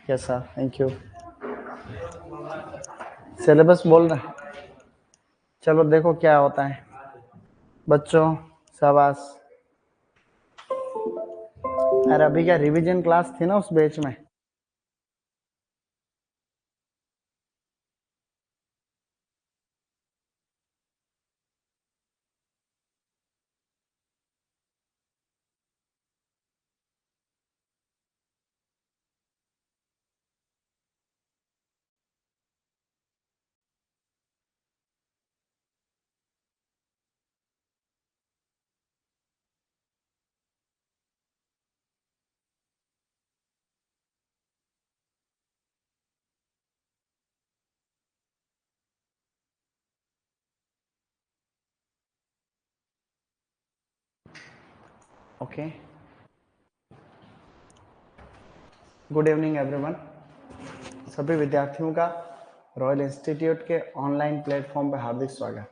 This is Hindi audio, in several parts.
कैसा? Thank you. सिलेबस बोल रहे हैं, चलो देखो क्या होता है बच्चों। शाबाश। अरे अभी क्या रिवीजन क्लास थी ना उस बैच में। Okay, good evening everyone. सभी विद्यार्थियों का रॉयल इंस्टीट्यूट के ऑनलाइन प्लेटफॉर्म पर हार्दिक स्वागत।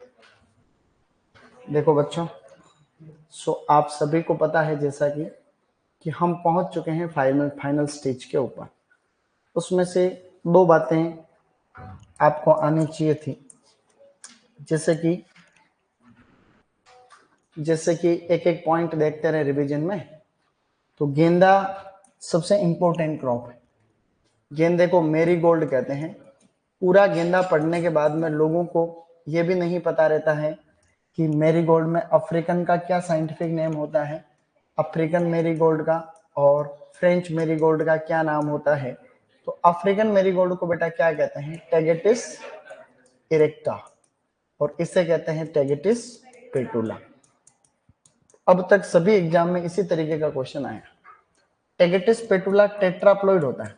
देखो बच्चों, आप सभी को पता है जैसा कि हम पहुंच चुके हैं फाइनल स्टेज के ऊपर। उसमें से दो बातें आपको आनी चाहिए थी, जैसे कि एक एक पॉइंट देखते रहे रिवीजन में। तो गेंदा सबसे इंपॉर्टेंट क्रॉप है। गेंदे को मैरीगोल्ड कहते हैं। पूरा गेंदा पढ़ने के बाद में लोगों को यह भी नहीं पता रहता है कि मैरीगोल्ड में अफ्रीकन का क्या साइंटिफिक नेम होता है, अफ्रीकन मैरीगोल्ड का और फ्रेंच मैरीगोल्ड का क्या नाम होता है। तो अफ्रीकन मैरीगोल्ड को बेटा क्या कहते हैं? टैगेटिस इरेक्टा, और इसे कहते हैं टैगेटिस पेटुला। अब तक सभी एग्जाम में इसी तरीके का क्वेश्चन आया। टैगेटिस पेटुला टेट्राप्लॉइड होता है,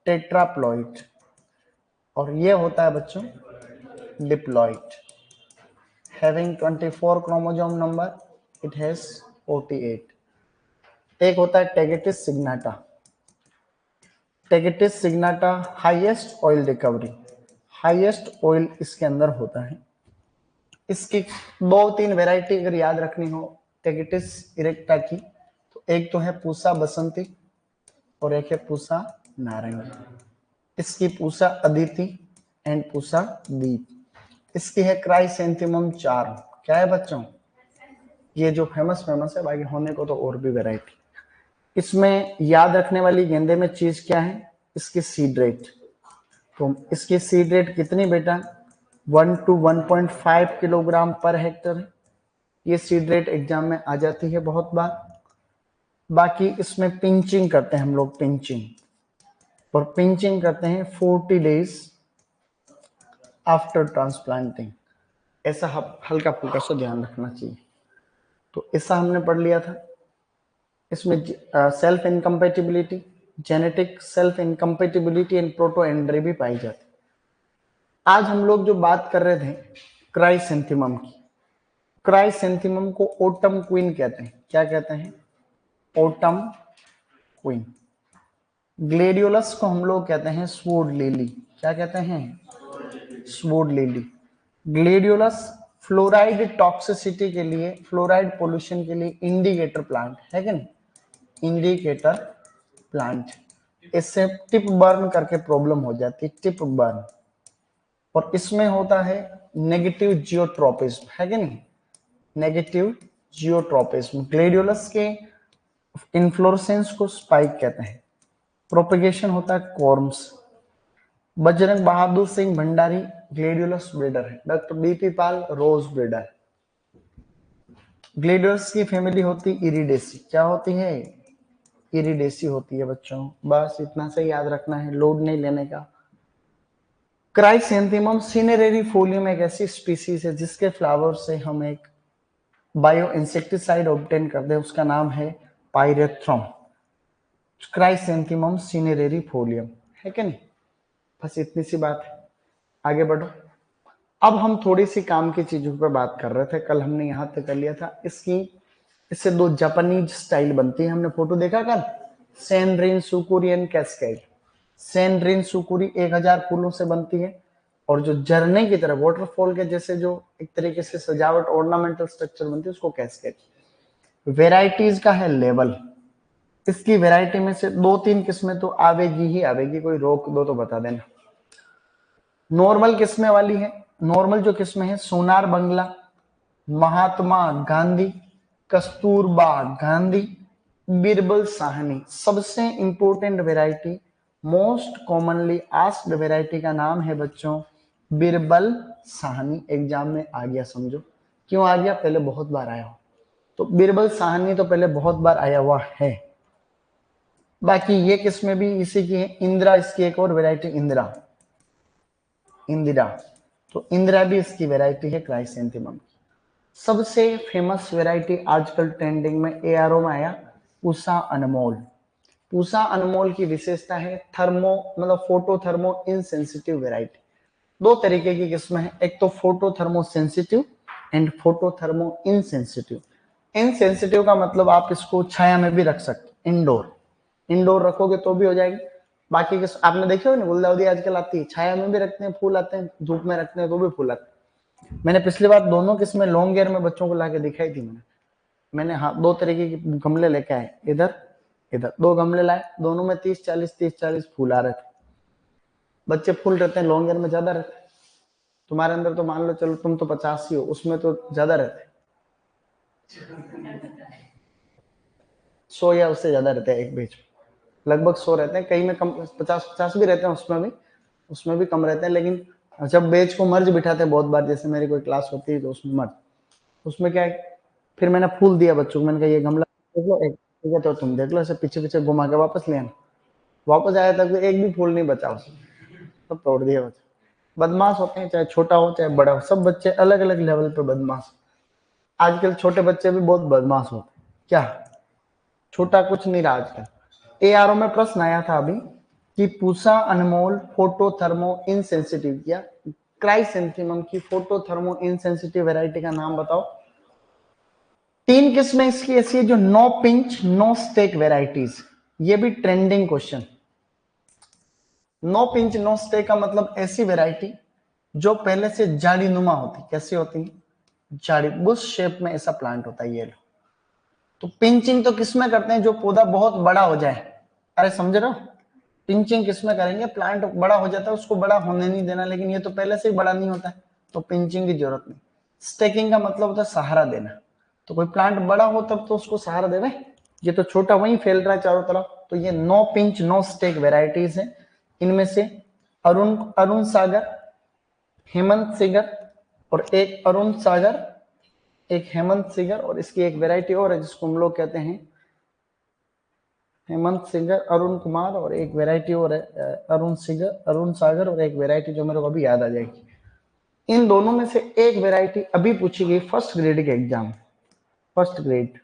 टेट्राप्लॉइड, और ये होता है बच्चों diploid. Having 24 chromosome number, it has 48। एक होता है Tagetes signata. Tagetes signata highest oil recovery, highest oil इसके अंदर होता है। इसकी दो तीन वैरायटी अगर याद रखनी हो टैगेटिस इरेक्टा की, तो एक तो है पूसा बसंती और एक है पूसा नारंगी। इसकी पूसा अदिति एंड पूसा दीप। इसकी है क्राइसेंथेमम चार्म। क्या है बच्चों? ये जो फेमस है, बाकी होने को तो और भी वैरायटी। इसमें याद रखने वाली गेंदे में चीज क्या है? इसकी सीड रेट। तो इसकी सीड रेट कितनी बेटा? 1 to 1.5 किलोग्राम पर हेक्टर। ये सीड रेट एग्जाम में आ जाती है बहुत बार। बाकी इसमें पिंचिंग करते हैं हम लोग, पिंचिंग, और पिंचिंग करते हैं 40 डेज आफ्टर ट्रांसप्लांटिंग। ऐसा हल्का फुल्का सा ध्यान रखना चाहिए। तो ऐसा हमने पढ़ लिया था। इसमें self incompatibility, genetic self incompatibility and protandry भी पाई जाती। आज हम लोग जो बात कर रहे थे क्राइसेंथेमम की, क्राइसेंथेमम को ओटम क्वीन कहते हैं। क्या कहते हैं? Autumn queen. ग्लेडियोलस को हम लोग कहते हैं स्वॉर्ड लिली। क्या कहते हैं? Sword lily. Gladiolus fluoride toxicity के लिए, फ्लोराइड पोल्यूशन के लिए इंडिकेटर प्लांट है कि नहीं? Indicator plant. इससे टिप बर्न करके प्रॉब्लम हो जाती है, टिप बर्न। और इसमें होता है नेगेटिव जियोट्रोपिज्म, है कि नहीं? Negative geotropism. ग्लेडियोलस के इन्फ्लोरेसेंस को स्पाइक कहते हैं। प्रोपेगेशन होता है corms. Bajrang Bahadur Singh Bhandari gladiolus breeder है। डॉक्टर बीपी पाल रोज ब्रीडर। ग्लेडियोलस की फैमिली होती इरिडेसी। क्या होती है? इरिडेसी होती है बच्चों। बस इतना से याद रखना है, लोड नहीं लेने का। क्राइसेंथेमम सिनेरेरी फोलियम एक ऐसी स्पीसीज है जिसके फ्लावर से हम एक बायो इंसेक्टिसाइड ऑब्टेन करते हैं, उसका नाम है पायरेथ्रम। क्राइसेंथेमम सिनेरेरी फोलियम, है कि नहीं? बस इतनी सी बात है, आगे बढ़ो। अब हम थोड़ी सी काम की चीजों पर बात कर रहे थे। कल हमने यहां तक कर लिया था। इससे दो जापानीज स्टाइल बनती है। हमने फोटो देखा कल, सेनरिन सुकुरी एंड कैस्केड। सेनरिन सुकुरी 1000 फूलों से बनती है, और जो झरने की तरह वाटरफॉल के जैसे जो एक तरीके से सजावट ऑर्नामेंटल स्ट्रक्चर बनती है उसको कैस्केड। वेराइटीज का है लेवल। इसकी वैरायटी में से 2-3 किस्में तो आवेगी ही आवेगी, कोई रोक दो तो बता देना। नॉर्मल किस्में वाली है, नॉर्मल जो किस्में है सोनार बंगला, महात्मा गांधी, कस्तूरबा गांधी, बिरबल साहनी। सबसे important variety, most commonly asked variety का नाम है बच्चों बिरबल साहनी। एग्जाम में आ गया, समझो क्यों आ गया, पहले बहुत बार आया हो। तो बिरबल साहनी तो पहले बहुत बार आया हुआ है। बाकी ये किस्में भी इसी की है। इंदिरा इसकी एक और वैरायटी, इंदिरा, इंदिरा, तो इंदिरा भी इसकी वैरायटी है क्राइसेंथेमम की। सबसे फेमस वैरायटी आजकल ट्रेंडिंग में एआरओ में आया, पूसा अनमोल। पूसा अनमोल की विशेषता है थर्मो मतलब फोटो थर्मो इनसेंसिटिव वैरायटी। दो तरीके की किस्में है, एक तो photo thermo sensitive and photo thermo insensitive. Insensitive का मतलब आप इसको छाया में भी रख सकते, इंडोर, इंडोर रखोगे तो भी हो जाएगी। बाकी किस आपने देखे हो ना, गुलदाउदी आजकल आती है, छाया में भी रखते हैं फूल आते हैं, धूप में रखते हैं तो भी फूल आते हैं। मैंने पिछली बार दोनों किस्में लॉन्ग ईयर में बच्चों को लाके दिखाई थी। मैंने हाँ 2 तरीके के गमले लेके आए, इधर इधर 2 गमले लाए, दोनों में 30-40 फूल आ रहे थे। बच्चे फूल रहते हैं लॉन्ग ईयर में ज्यादा रहते हैं, तुम्हारे अंदर तो मान लो चलो तुम तो 50 ही हो, उसमें तो ज्यादा रहते हैं, 100 या उससे ज्यादा रहते हैं एक बेच में, लगभग 100 रहते हैं, कई में कम 50-50 भी रहते हैं, उसमें भी कम रहते हैं। लेकिन जब बेच को मर्ज बिठाते हैं बहुत बार, जैसे मेरी कोई क्लास होती है तो उसमें मर्ज, उसमें क्या है, फिर मैंने फूल दिया बच्चों को, मैंने कहा ये गमला देख लो एक, ठीक है तो तुम देख लो, ऐसे पीछे पीछे घुमा के वापस ले आना। वापस आया तक एक भी फूल नहीं बचा उसमें, सब तोड़ दिया बच्चे। बदमाश होते हैं, चाहे छोटा हो चाहे बड़ा हो, सब बच्चे अलग अलग लेवल पे बदमाश। आजकल छोटे बच्चे भी बहुत बदमाश होते हैं, क्या छोटा कुछ नहीं रहा आजकल। एआरओ में प्रश्न आया था अभी कि Pusa Anmol photo thermo insensitive किया, क्राइसेंथेमम की फोटो थर्मो इनसेंसिटिव वैरायटी का नाम बताओ। 3 किस्में इसकी ऐसी है जो no pinch no stake varieties, ये भी trending question. No pinch no stake का मतलब ऐसी वेराइटी जो पहले से जाड़ी नुमा होती, कैसी होती है, जाड़ी, बुश शेप में ऐसा प्लांट होता है ये लो। तो पिंचिंग तो किसमें करते हैं, जो पौधा बहुत बड़ा हो जाए, अरे समझ रहे हो, पिंचिंग किसमें करेंगे, प्लांट बड़ा हो जाता है उसको बड़ा होने नहीं देना, लेकिन ये तो पहले से ही बड़ा नहीं होता है तो पिंचिंग की जरूरत नहीं। स्टेकिंग का मतलब होता है सहारा देना, तो कोई प्लांट बड़ा हो तब तो उसको सहारा देवे, ये तो छोटा वहीं फैल रहा है चारों तरफ। तो ये no pinch no stake varieties है। इनमें से अरुण अरुण सागर, हेमंत सिगर और एक अरुण सागर, एक हेमंत सिगर, और इसकी एक वेराइटी और है जिसको हम लोग कहते हैं हेमंत सिगर, अरुण कुमार, और एक वेराइटी और है अरुण सिगर, अरुण सागर, और एक वेराइटी जो मेरे को अभी याद आ जाएगी। इन दोनों में से एक वेराइटी अभी पूछी गई फर्स्ट ग्रेड के एग्जाम, फर्स्ट ग्रेड,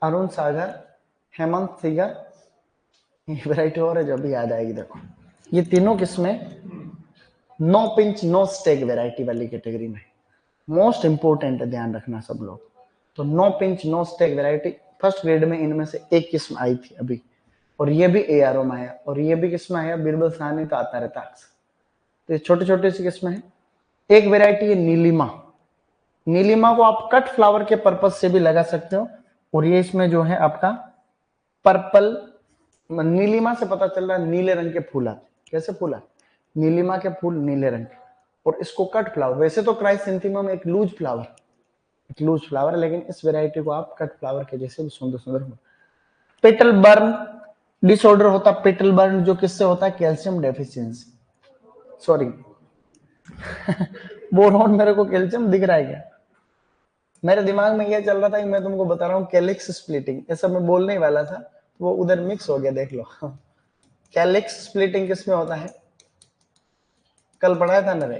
अरुण सागर, हेमंत सिगर, एक वेराइटी और है जो अभी याद आएगी। देखो ये तीनों किस्में no pinch no stake variety वाली कैटेगरी में, मोस्ट इंपोर्टेंट है, ध्यान रखना सब लोग। तो no pinch no stake variety first grade में इनमें से एक किस्म आई थी अभी, और ये भी एआरओ में आया, और ये भी किस्म आया बिरबल साहनी का आता रहता अक्सर। तो ये छोटे छोटे सी किस्में हैं। एक वेराइटी है नीलिमा, नीलिमा को आप कट फ्लावर के पर्पज से भी लगा सकते हो, और ये इसमें जो है आपका पर्पल, नीलिमा से पता चल रहा है नीले रंग के फूल आते, कैसे फूल आते, नीलिमा के फूल नीले रंग के, और इसको कट फ्लावर, वैसे तो क्राइसेंथेमम एक लूज फ्लावर, एक लूज फ्लावर, लेकिन इस वेराइटी को आप कट फ्लावर के जैसे भी सुंदर सुंदर। पेटल बर्न डिसऑर्डर होता, पेटल बर्न जो किससे होता है, कैल्शियम डेफिशिएंसी, सॉरी बोरोन, मेरे को कैल्शियम दिख रहा है क्या, मेरे दिमाग में यह चल रहा था कि मैं तुमको बता रहा हूँ कैलिक्स स्प्लिटिंग, ऐसा मैं बोलने ही वाला था, वो उधर मिक्स हो गया, देख लो कैलिक्स स्प्लिटिंग किसमें होता है, कल पढ़ाया था ना रे,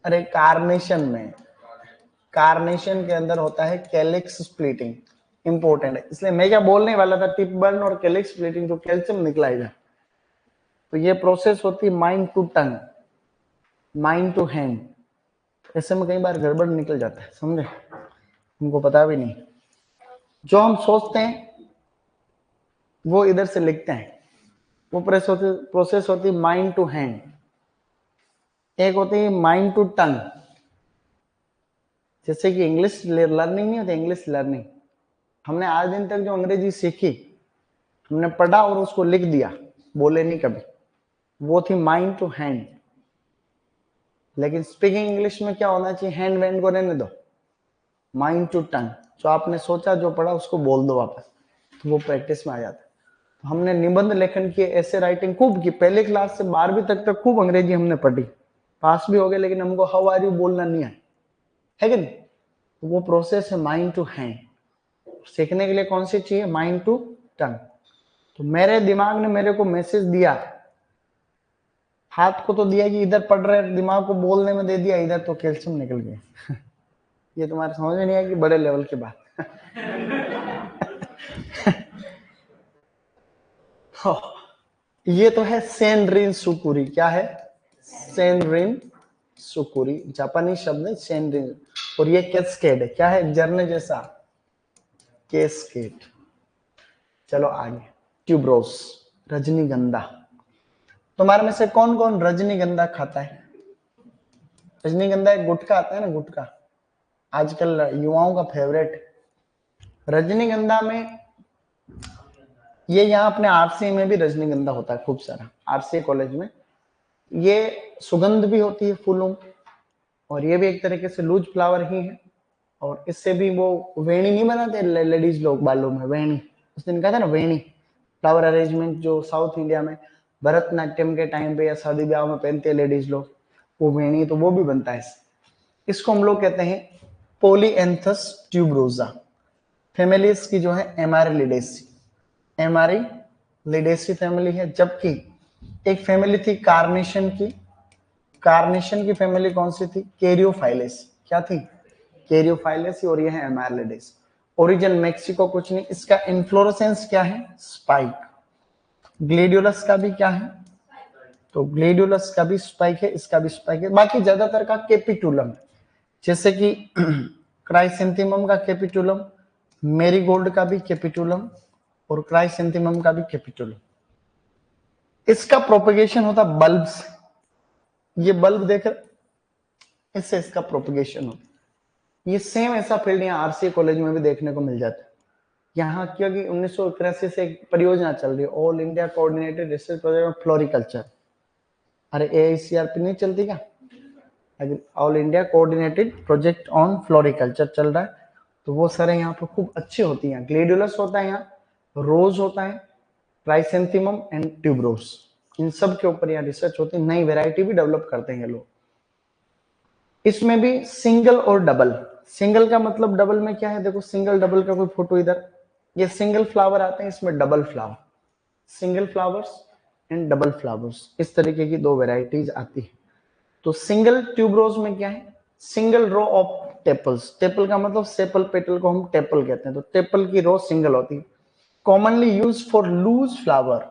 अरे कार्नेशन में, कार्नेशन के अंदर होता है कैलिक्स स्प्लिटिंग, इंपॉर्टेंट है, इसलिए मैं क्या बोलने वाला था, टिप बर्न और कैलिक्स स्प्लिटिंग जो कैल्शियम निकला है, तो ये प्रोसेस होती है mind to tongue, mind to hand, ऐसे में कई बार गड़बड़ निकल जाता है, समझे, उनको पता भी नहीं, जो हम सोचते हैं वो इधर से लिखते हैं, वो प्रोसेस होती है माइंड टू हैंड, एक होती है माइंड टू टंग, जैसे कि इंग्लिश लर्निंग नहीं होती, इंग्लिश लर्निंग, हमने आज दिन तक जो अंग्रेजी सीखी, हमने पढ़ा और उसको लिख दिया, बोले नहीं कभी, वो थी माइंड टू हैंड। लेकिन स्पीकिंग इंग्लिश में क्या होना चाहिए, हैंड वैंड को रहने दो, माइंड टू टंग। जो आपने सोचा, जो पढ़ा, उसको बोल दो वापस, तो वो प्रैक्टिस में आ जाता है। तो हमने निबंध लेखन की, ऐसे राइटिंग खूब की, पहले क्लास से 12वीं तक खूब अंग्रेजी हमने पढ़ी, पास भी हो गए, लेकिन हमको हाउ आर यू बोलना नहीं आया, है कि नहीं? तो वो प्रोसेस है माइंड टू हैंड। सीखने के लिए कौन सी चाहिए, माइंड टू टंग। तो मेरे दिमाग ने मेरे को मैसेज दिया, हाथ को तो दिया कि इधर पढ़ रहे, दिमाग को बोलने में दे दिया, इधर तो कैल्शियम निकल गया। ये तुम्हारे समझ में नहीं आएगी, बड़े लेवल की बात। ये तो है सेनरिन सुकुरी। क्या है, सेनरिन सुकुरी, जापानी शब्द है सेनरिन। और ये कैस्केड है, क्या है, झरने जैसा, कैस्केड। चलो आगे, ट्यूबरोज, रजनीगंधा। तुम्हारे में से कौन कौन रजनीगंधा खाता है? रजनीगंधा एक गुटखा आता है ना, गुटखा, आजकल युवाओं का फेवरेट। रजनीगंधा में ये यहाँ अपने आरसी में भी रजनीगंधा होता है खूब सारा, आरसी कॉलेज में। ये सुगंध भी होती है फूलों, और ये भी एक तरीके से लूज फ्लावर ही है। और इससे भी वो वेणी नहीं बनाते लेडीज लोग बालों में, वेणी, उस दिन कहा था ना वेणी, फ्लावर अरेंजमेंट जो साउथ इंडिया में भरतनाट्यम के टाइम पे या शादी ब्याह में पहनते हैं लेडीज लोग, वो वेणी, तो वो भी बनता है इसको हम लोग कहते हैं पोलीएंथस ट्यूबरोजा। फैमिली इसकी जो है एमारिलिडेसी, एमारिलिडेसी फैमिली है। जबकि एक फैमिली थी कार्नेशन की, कार्नेशन की फैमिली कौन सी थी, कैरियोफाइलेसी। क्या थी, कैरियोफाइलेसी, और ये है एमारिलिडेसी। ओरिजिन मेक्सिको कुछ नहीं। इसका इन्फ्लोरेसेंस क्या है, स्पाइक। ग्लेडियोलस का भी क्या है, तो ग्लेडियोलस का भी स्पाइक है, इसका भी स्पाइक है। बाकी ज्यादातर का कैपिटुलम है, जैसे कि क्राइसेंथेमम का कैपिटुलम, मेरीगोल्ड का भी कैपिटुलम, और क्राइसेंथेमम का भी कैपिटुलम। इसका प्रोपगेशन होता बल्ब से, ये बल्ब देकर इससे इसका प्रोपगेशन होता है। ये सेम ऐसा फील्ड यहाँ आरसी कॉलेज में भी देखने को मिल जाता है। यहाँ क्योंकि 1981 से एक परियोजना चल रही है, all India coordinated research project of floriculture. अरे AICRP नहीं चलती क्या, all India coordinated project on floriculture चल रहा है। तो वो सारे यहाँ पर खूब अच्छी होती हैं। ग्लेडियोलस होता है, यहाँ रोज होता है, क्राइसेंथेमम एंड ट्यूबरोज, इन सब के ऊपर यहाँ रिसर्च होती है। नई वेराइटी भी डेवलप करते हैं लोग। इसमें भी सिंगल और डबल। सिंगल का मतलब डबल में क्या है, देखो सिंगल डबल का कोई फोटो इधर, ये सिंगल फ्लावर आते हैं, इसमें double flower, single flowers and double flowers, इस तरीके की दो वेराइटीज आती है। तो सिंगल ट्यूबरोज में क्या है, single row of tepals. Tepal का मतलब सेपल पेटल को हम टेपल कहते हैं, तो टेपल की रो सिंगल होती है। Commonly use for loose flower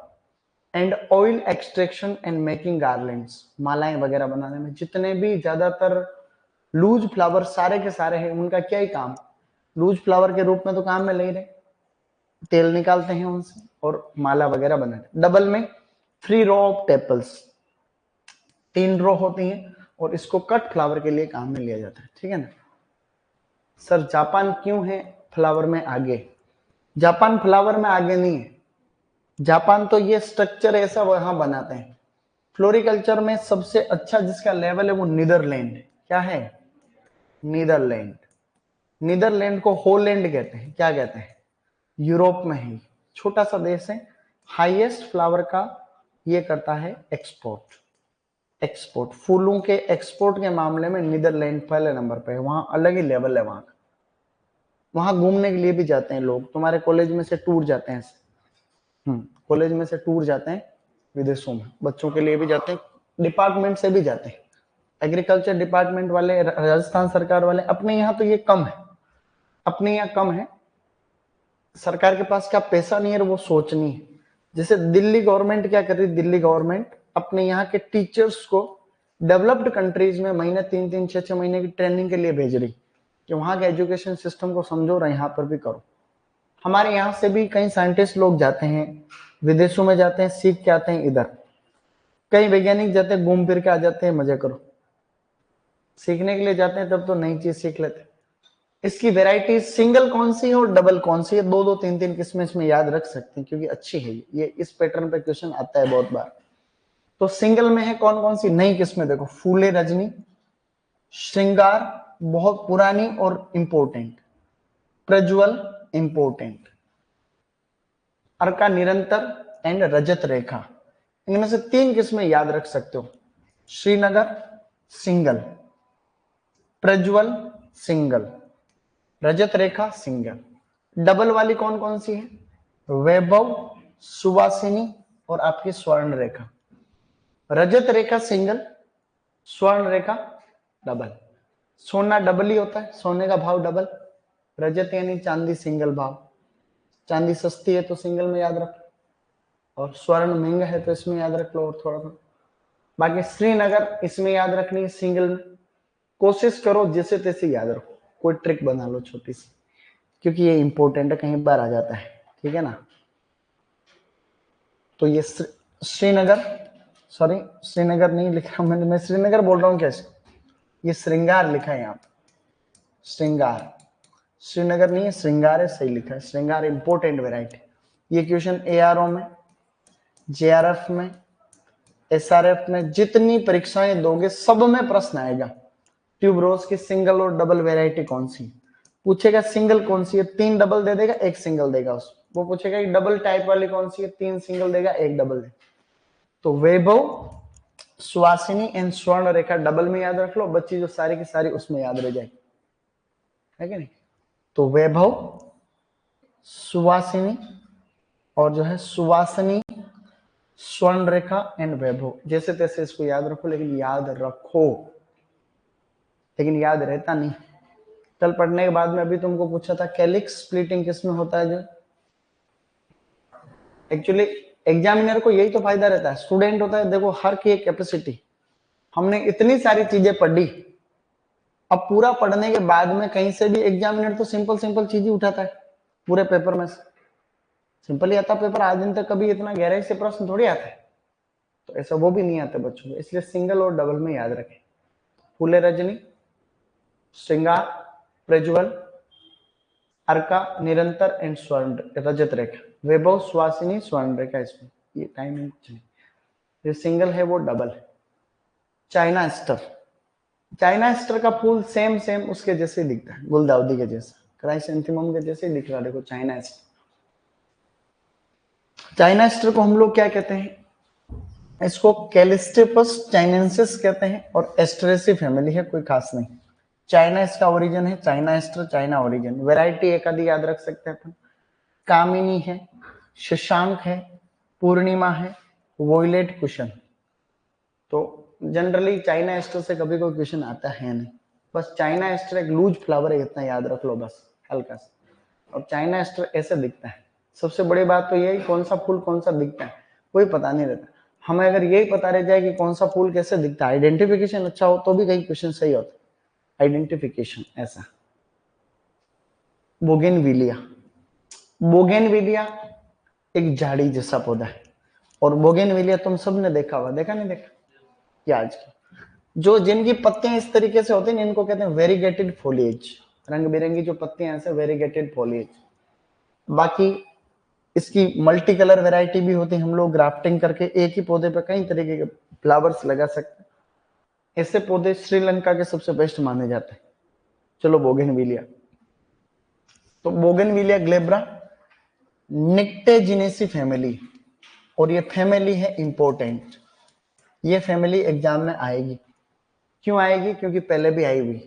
and oil extraction and making garlands, मालाएं वगैरह बनाने में। जितने भी ज्यादातर लूज फ्लावर सारे के सारे हैं, उनका क्या ही काम, लूज फ्लावर के रूप में तो काम में ले रहे, तेल निकालते हैं उनसे और माला वगैरह बनाते। डबल में 3 रो ऑफ टेपल्स, 3 रो होती हैं, और इसको कट फ्लावर के लिए काम में लिया जाता है, ठीक है ना। सर जापान क्यों है फ्लावर में आगे, जापान फ्लावर में आगे नहीं है। जापान तो ये स्ट्रक्चर ऐसा वहां बनाते हैं। फ्लोरिकल्चर में सबसे अच्छा जिसका लेवल है वो नीदरलैंड। क्या है, नीदरलैंड। नीदरलैंड को होलैंड कहते हैं, क्या कहते हैं, यूरोप में है, छोटा सा देश है। हाईएस्ट फ्लावर का ये करता है एक्सपोर्ट, एक्सपोर्ट फूलों के एक्सपोर्ट के मामले में नीदरलैंड पहले नंबर पे है। वहां अलग ही लेवल है वहां का। वहां घूमने के लिए भी जाते हैं लोग, तुम्हारे कॉलेज में से टूर जाते हैं, कॉलेज में से टूर जाते हैं विदेशों में, बच्चों के लिए भी जाते हैं, डिपार्टमेंट से भी जाते हैं। एग्रीकल्चर डिपार्टमेंट वाले, राजस्थान सरकार वाले। अपने यहाँ तो ये कम है, अपने यहाँ कम है, सरकार के पास क्या पैसा नहीं है, वो सोच नहीं है। जैसे दिल्ली गवर्नमेंट क्या कर रही है, दिल्ली गवर्नमेंट अपने यहाँ के टीचर्स को डेवलप्ड कंट्रीज में महीने 3-3, 6-6 महीने की ट्रेनिंग के लिए भेज रही, कि वहां के एजुकेशन सिस्टम को समझो और यहाँ पर भी करो। हमारे यहाँ से भी कई साइंटिस्ट लोग जाते हैं, विदेशों में जाते हैं, सीख के आते हैं इधर। कई वैज्ञानिक जाते हैं, घूम फिर के आ जाते हैं, मजे करो। सीखने के लिए जाते हैं तब तो नई चीज सीख लेते हैं। इसकी वेराइटी सिंगल कौन सी है और डबल कौन सी है, दो दो तीन तीन किस्में इसमें याद रख सकते हैं क्योंकि अच्छी है ये इस पैटर्न पे क्वेश्चन आता है बहुत बार। तो सिंगल में है कौन कौन सी नई किस्में, देखो फूले रजनी, श्रृंगार बहुत पुरानी और इंपोर्टेंट, प्रज्वल इंपोर्टेंट, अर्का निरंतर एंड रजत रेखा। इनमें से तीन किस्में याद रख सकते हो, श्रीनगर सिंगल, प्रज्वल सिंगल, रजत रेखा सिंगल। डबल वाली कौन कौन सी है, वैभव, सुवासिनी और आपकी स्वर्ण रेखा। रजत रेखा सिंगल, स्वर्ण रेखा डबल। सोना डबल ही होता है, सोने का भाव डबल, रजत यानी चांदी सिंगल भाव, चांदी सस्ती है तो सिंगल में याद रख, और स्वर्ण महंगा है तो इसमें याद रख लो और थोड़ा थोड़ा। बाकी श्रीनगर इसमें याद रखनी है सिंगल में, कोशिश करो जैसे तैसे याद रखो, कोई ट्रिक बना लो छोटी सी, क्योंकि ये इंपॉर्टेंट है, कहीं बार आ जाता है, ठीक है ना। तो ये श्रीनगर, सॉरी श्रीनगर नहीं लिख रहा मैं श्रीनगर बोल रहा हूँ कैसे, ये श्रृंगार लिखा है यहाँ पे, श्रृंगार, श्रीनगर नहीं है श्रृंगार है, सही लिखा है श्रृंगार, इंपोर्टेंट वेराइटी। ये क्वेश्चन एआरओ में, जेआरएफ में, एसआरएफ में जितनी परीक्षाएं दोगे सब में प्रश्न आएगा, ट्यूबरोज की सिंगल और डबल वेराइटी कौन सी पूछेगा, सिंगल कौन सी है, तीन डबल दे देगा एक सिंगल देगा उसको, वो पूछेगा कि डबल टाइप वाली कौन सी है, तीन सिंगल देगा एक डबल देगा। तो वैभव, सुवासिनी एंड स्वर्ण रेखा डबल में याद रख लो, बच्ची जो सारी की सारी उसमें याद रह जाएगी, है कि नहीं। तो वैभव, सुवासिनी और जो है सुवासिनी, स्वर्ण रेखा एंड वैभव, जैसे तैसे इसको याद रखो, लेकिन याद रखो, लेकिन याद रहता नहीं। कल पढ़ने के बाद में अभी तुमको पूछा था कैलिक्स स्प्लिटिंग किसमें होता है, जो एक्चुअली एग्जामिनर को यही तो फायदा रहता है, स्टूडेंट होता है देखो हर की एक कैपेसिटी, हमने इतनी सारी चीजें पढ़ी, अब पूरा पढ़ने के बाद में कहीं से भी एग्जामिनर तो सिंपल सिंपल चीज ही उठाता है पूरे पेपर में से, सिंपल ही आता पेपर, आज दिन तक कभी इतना गहराई से प्रश्न थोड़ी आता है, तो ऐसा वो भी नहीं आता बच्चों को, इसलिए सिंगल और डबल में याद रखें। फूले रजनी, श्रृंगार, प्रज्वल, अर्का निरंतर एंड स्वर्ण रजत रेखा, वैभव, सुवासिनी, स्वर्ण रेखा, इसमें ये टाइमिंग कुछ नहीं, जो सिंगल है वो डबल है। चाइना स्टर, चाइना स्टर का फूल सेम सेम उसके जैसे दिखता है, गुलदाउदी के जैसा, क्राइसेंथेमम के जैसे दिख रहा है, देखो चाइना स्टर। चाइना स्टर को हम लोग क्या कहते हैं, इसको कैलिस्टेपस चाइनेंसिस कहते हैं, और एस्ट्रेसी फैमिली है, कोई खास नहीं। चाइना इसका ओरिजिन है, China aster, China origin. Variety एक आदि याद रख सकते हैं अपन, कामिनी है, शशांक है, पूर्णिमा है, वोयलेट कुशन। तो जनरली चाइना एस्टर से कभी कोई क्वेश्चन आता है नहीं, बस चाइना एस्टर एक लूज फ्लावर है, इतना याद रख लो बस हल्का सा, और चाइना एस्टर ऐसे दिखता है। सबसे बड़ी बात तो यही, कौन सा फूल कौन सा दिखता है कोई पता नहीं रहता, हमें अगर यही पता रह जाए कि कौन सा फूल कैसे दिखता है, आइडेंटिफिकेशन अच्छा हो तो भी कई क्वेश्चन सही होता है, आइडेंटिफिकेशन ऐसा। बोगेनविलिया, बोगेनविलिया एक झाड़ी जैसा पौधा है, और बोगेनविलिया तुम सबने देखा हुआ, देखा नहीं देखा, क्या आज की जो जिनकी पत्तियां इस तरीके से होती हैं इनको कहते हैं वेरीगेटेड फोलिएज, रंग बिरंगी जो पत्तियां ऐसे वेरीगेटेड फोलिएज। बाकी इसकी मल्टी कलर वेराइटी भी होती है, हम लोग ग्राफ्टिंग करके एक ही पौधे पे कई तरीके के फ्लावर्स लगा सकते हैं, ऐसे पौधे श्रीलंका के सबसे बेस्ट माने जाते हैं। चलो बोगेनविलिया, तो बोगेनविलिया ग्लेब्रा निक्टेजिनेसी फैमिली, और ये फैमिली है इंपॉर्टेंट, ये फैमिली एग्जाम में आएगी, क्यों आएगी, क्योंकि पहले भी आई हुई।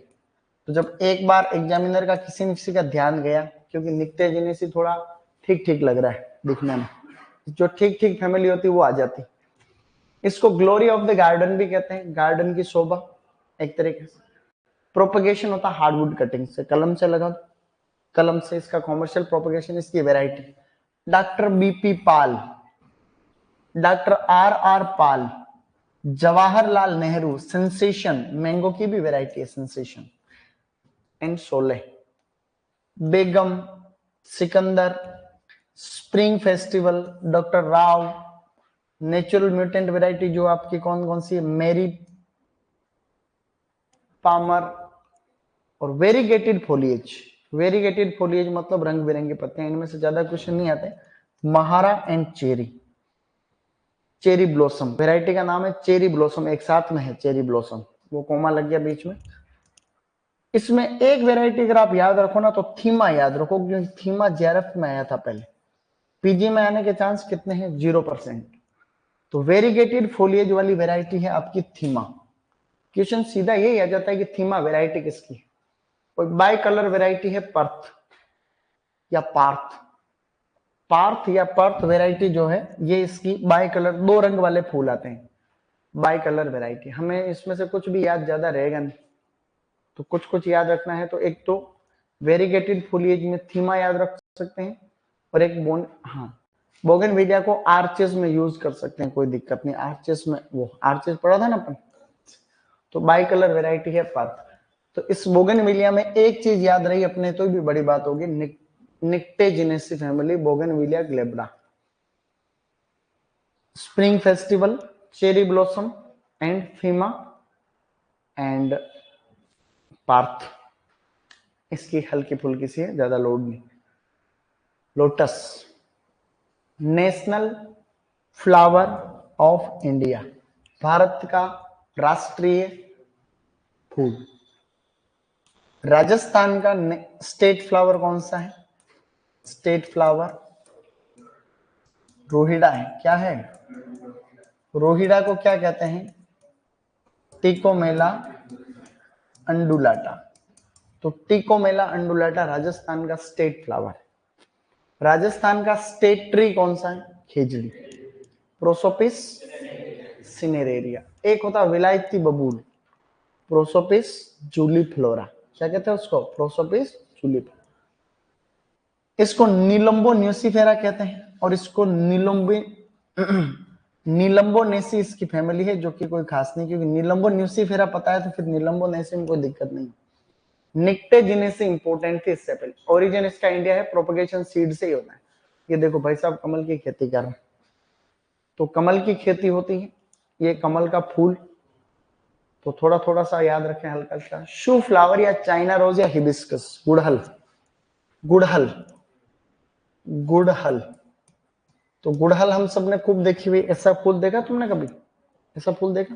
तो जब एक बार एग्जामिनर का किसी न किसी का ध्यान गया, क्योंकि निक्टेजिनेसी थोड़ा ठीक ठीक लग रहा है दिखने में, जो ठीक ठीक फैमिली होती वो आ जाती। इसको ग्लोरी ऑफ द गार्डन भी कहते हैं, गार्डन की शोभा एक तरीके से। प्रोपगेशन होता है हार्डवुड कटिंग से, कलम से लगा, कलम से इसका कॉमर्शियल प्रोपगेशन, इसकी variety. Doctor B P Pal, doctor R R Pal, Jawaharlal Nehru sensation, mango की भी वेराइटी है सेंसेशन एंड सोले, Begum, Sikandar, spring festival, doctor Rao, natural mutant variety जो आपकी कौन कौन सी है, मेरी पामर, और वेरीगेटेड फोलिएज, वेरीगेटेड फोलिएज मतलब रंग बिरंगे पत्ते, इनमें से ज्यादा क्वेश्चन नहीं आते। महारा and cherry, cherry blossom variety का नाम है, चेरी ब्लॉसम एक साथ में है, चेरी ब्लॉसम, वो कोमा लग गया बीच में। इसमें एक वेराइटी अगर आप याद रखो ना तो थीमा याद रखो, क्योंकि थीमा जेआरएफ में आया था पहले, पीजी में आने के चांस कितने हैं, 0%। तो वेरीगेटेड फोलिएज वाली वेराइटी है आपकी थीमा। क्वेश्चन सीधा यही आ जाता है कि थीमा वेराइटी किसकी है। कोई बाई कलर वेराइटी है पर्थ या पार्थ, पार्थ या पर्थ वेराइटी जो है ये इसकी बाई कलर, दो रंग वाले फूल आते हैं, बाई कलर वेराइटी। हमें इसमें से कुछ भी याद ज्यादा रहेगा नहीं, तो कुछ कुछ याद रखना है तो एक तो वेरीगेटेड फोलिएज में थीमा याद रख सकते हैं, और एक बोगनविलिया को आर्चेस में यूज कर सकते हैं, कोई दिक्कत नहीं, आर्चेस में, वो आर्चेस पढ़ा था ना अपन। तो बाई कलर वेराइटी है पर्थ। तो इस बोगनविलिया में एक चीज याद रही अपने तो भी बड़ी बात होगी, nyctaginaceae family, bougainvillea glabra. Spring festival, cherry blossom and फीमा एंड पार्थ, इसकी हल्की फुल्की सी है, ज्यादा लोड नहीं। Lotus, national flower of India, Bharat का राष्ट्रीय फूल। राजस्थान का स्टेट फ्लावर कौन सा है, स्टेट फ्लावर रोहिड़ा है। क्या है, रोहिड़ा को क्या कहते हैं, टिकोमेला अंडुलाटा। तो टिकोमेला अंडुलाटा राजस्थान का स्टेट फ्लावर है। राजस्थान का स्टेट ट्री कौन सा है, खेजड़ी, प्रोसोपिस सिनेरेरिया। एक होता है विलायती बबूल, प्रोसोपिस जूलीफ्लोरा, क्या कहते हैं उसको, प्रोसोपिस जूलीफ्लोरा। इसको नीलंबो न्यूसीफेरा कहते हैं, और इसको नीलंबोनेसी इसकी फैमिली है, जो कि कोई खास नहीं, क्योंकि नीलंबो न्यूसीफेरा पता है तो फिर नीलंबोनेसी में कोई दिक्कत नहीं। निक्टेजिनेसी इंपोर्टेंट थी इससे पहले, ओरिजिन इसका इंडिया है, प्रोपगेशन सीड से ही होता है। ये देखो भाई साहब कमल की खेती कर रहे हैं, तो कमल की खेती होती है, ये कमल का फूल, तो थोड़ा थोड़ा सा याद रखें हल्का सा। शू फ्लावर या चाइना रोज या हिबिस्कस, गुड़हल, गुड़हल, गुड़हल। तो गुड़हल हम सब ने खूब देखी हुई, ऐसा फूल देखा तुमने कभी, ऐसा फूल देखा,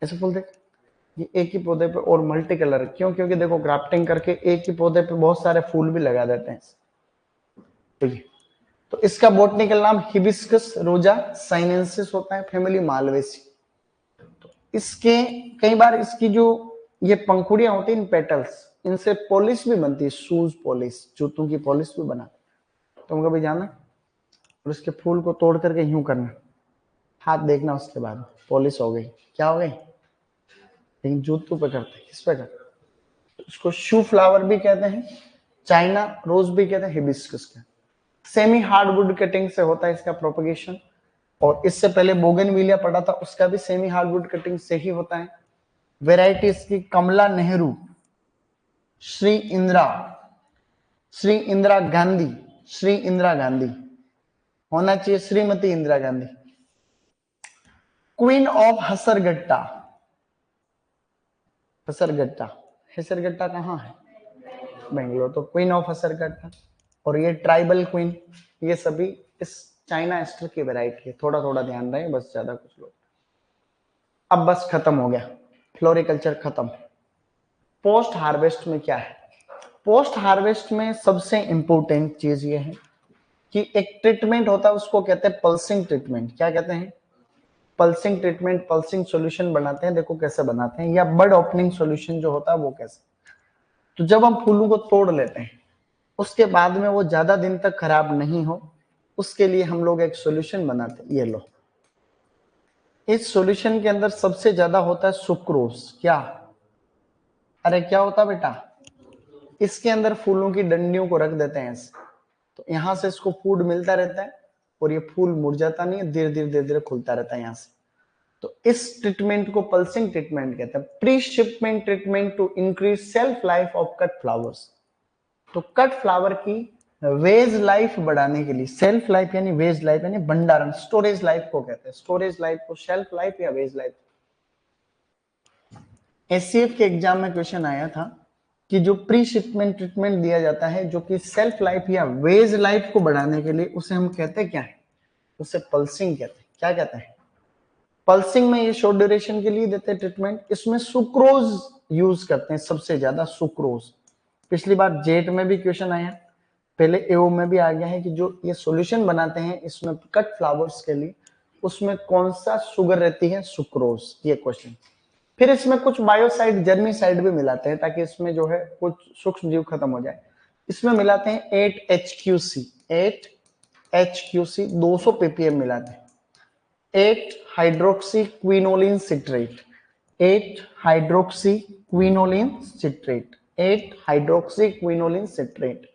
ऐसा फूल देखा। ये एक ही पौधे पे और मल्टी कलर, क्यों, क्योंकि देखो ग्राफ्टिंग करके एक ही पौधे पे बहुत सारे फूल भी लगा देते हैं। तो इसका बोटनिकल नाम हिबिस्कस रोजा साइनेंसिस होता है, फैमिली मालवेसी। तो इसके कई बार इसकी जो ये पंखुड़ियां होती हैं, इन पेटल्स, इनसे पॉलिश भी बनती है, शूज पॉलिश, जूतों की पॉलिश भी बनाते। तुम कभी जाना और उसके फूल को तोड़ करके यूं करना, हाथ देखना, उसके बाद पॉलिश हो गई, क्या हो गई। लेकिन जूतों पे करते, किस पे करते, इसको शू फ्लावर भी कहते हैं, चाइना रोज भी कहते हैं, हिबिस्कस का। सेमी हार्डवुड कटिंग से होता है इसका प्रोपगेशन, और इससे पहले बोगनविलिया पढ़ा था, उसका भी सेमी हार्डवुड कटिंग से ही होता है। वेराइटी इसकी कमला नेहरू, श्री इंदिरा, श्री इंदिरा गांधी, श्री इंदिरा गांधी होना चाहिए, श्रीमती इंदिरा गांधी। क्वीन ऑफ हसरगट्टा, हसरगट्टा, हसरगट्टा कहाँ है, बेंगलोर, तो क्वीन ऑफ हसरगट्टा। और ये ट्राइबल क्वीन, ये सभी इस चाइना एस्टर की वैरायटी है, थोड़ा थोड़ा ध्यान रहे बस, ज्यादा कुछ लोग। अब बस खत्म हो गया, फ्लोरिकल्चर खत्म। पोस्ट हार्वेस्ट में क्या है, पोस्ट हार्वेस्ट में सबसे इंपॉर्टेंट चीज ये है कि एक ट्रीटमेंट होता है, उसको कहते हैं पल्सिंग ट्रीटमेंट। क्या कहते हैं, पल्सिंग ट्रीटमेंट, पल्सिंग सॉल्यूशन बनाते हैं, देखो कैसे बनाते हैं, या बर्ड ओपनिंग सॉल्यूशन जो होता है वो कैसे। तो जब हम फूलों को तोड़ लेते हैं, उसके बाद में वो ज्यादा दिन तक खराब नहीं हो, उसके लिए हम लोग एक सॉल्यूशन बनाते हैं, ये लो। इस सॉल्यूशन के अंदर सबसे ज्यादा होता है सुक्रोज। क्या, अरे क्या होता है बेटा, इसके अंदर फूलों की डंडियों को रख देते हैं ऐसे, तो यहां से इसको फूड मिलता रहता है, और ये फूल मुरझाता नहीं है, धीरे धीरे धीरे धीरे खुलता रहता है यहाँ से। तो इस ट्रीटमेंट को पल्सिंग ट्रीटमेंट कहते हैं। Pre shipment treatment to increase self life of cut flowers. तो कट फ्लावर की वेज लाइफ बढ़ाने के लिए, सेल्फ लाइफ यानी वेज लाइफ यानी भंडारण, स्टोरेज लाइफ को कहते हैं, स्टोरेज लाइफ को शेल्फ लाइफ या वेज लाइफ। एससीएफ के एग्जाम में क्वेश्चन आया था कि जो प्री शिपमेंट ट्रीटमेंट दिया जाता है जो कि सेल्फ लाइफ या वेज लाइफ को बढ़ाने के लिए, उसे हम कहते हैं क्या है, उसे पल्सिंग कहते हैं। क्या कहते हैं? पल्सिंग में ये शॉर्ट ड्यूरेशन के लिए देते हैं ट्रीटमेंट। इसमें सुक्रोज यूज करते हैं सबसे ज्यादा, सुक्रोज। पिछली बार जेट में भी क्वेश्चन आया, पहले एओ में भी आ गया है कि जो ये सॉल्यूशन बनाते हैं इसमें कट फ्लावर्स के लिए, उसमें कौन सा शुगर रहती है, सुक्रोज, ये क्वेश्चन। फिर इसमें कुछ बायोसाइड, जर्मीसाइड भी मिलाते हैं ताकि इसमें जो है कुछ सूक्ष्म जीव खत्म हो जाए। इसमें मिलाते हैं 8HQC, 8HQC 200 ppm मिलाते हैं। 8 hydroxy quinoline citrate, 8 hydroxy quinoline citrate, 8 hydroxy quinoline citrate,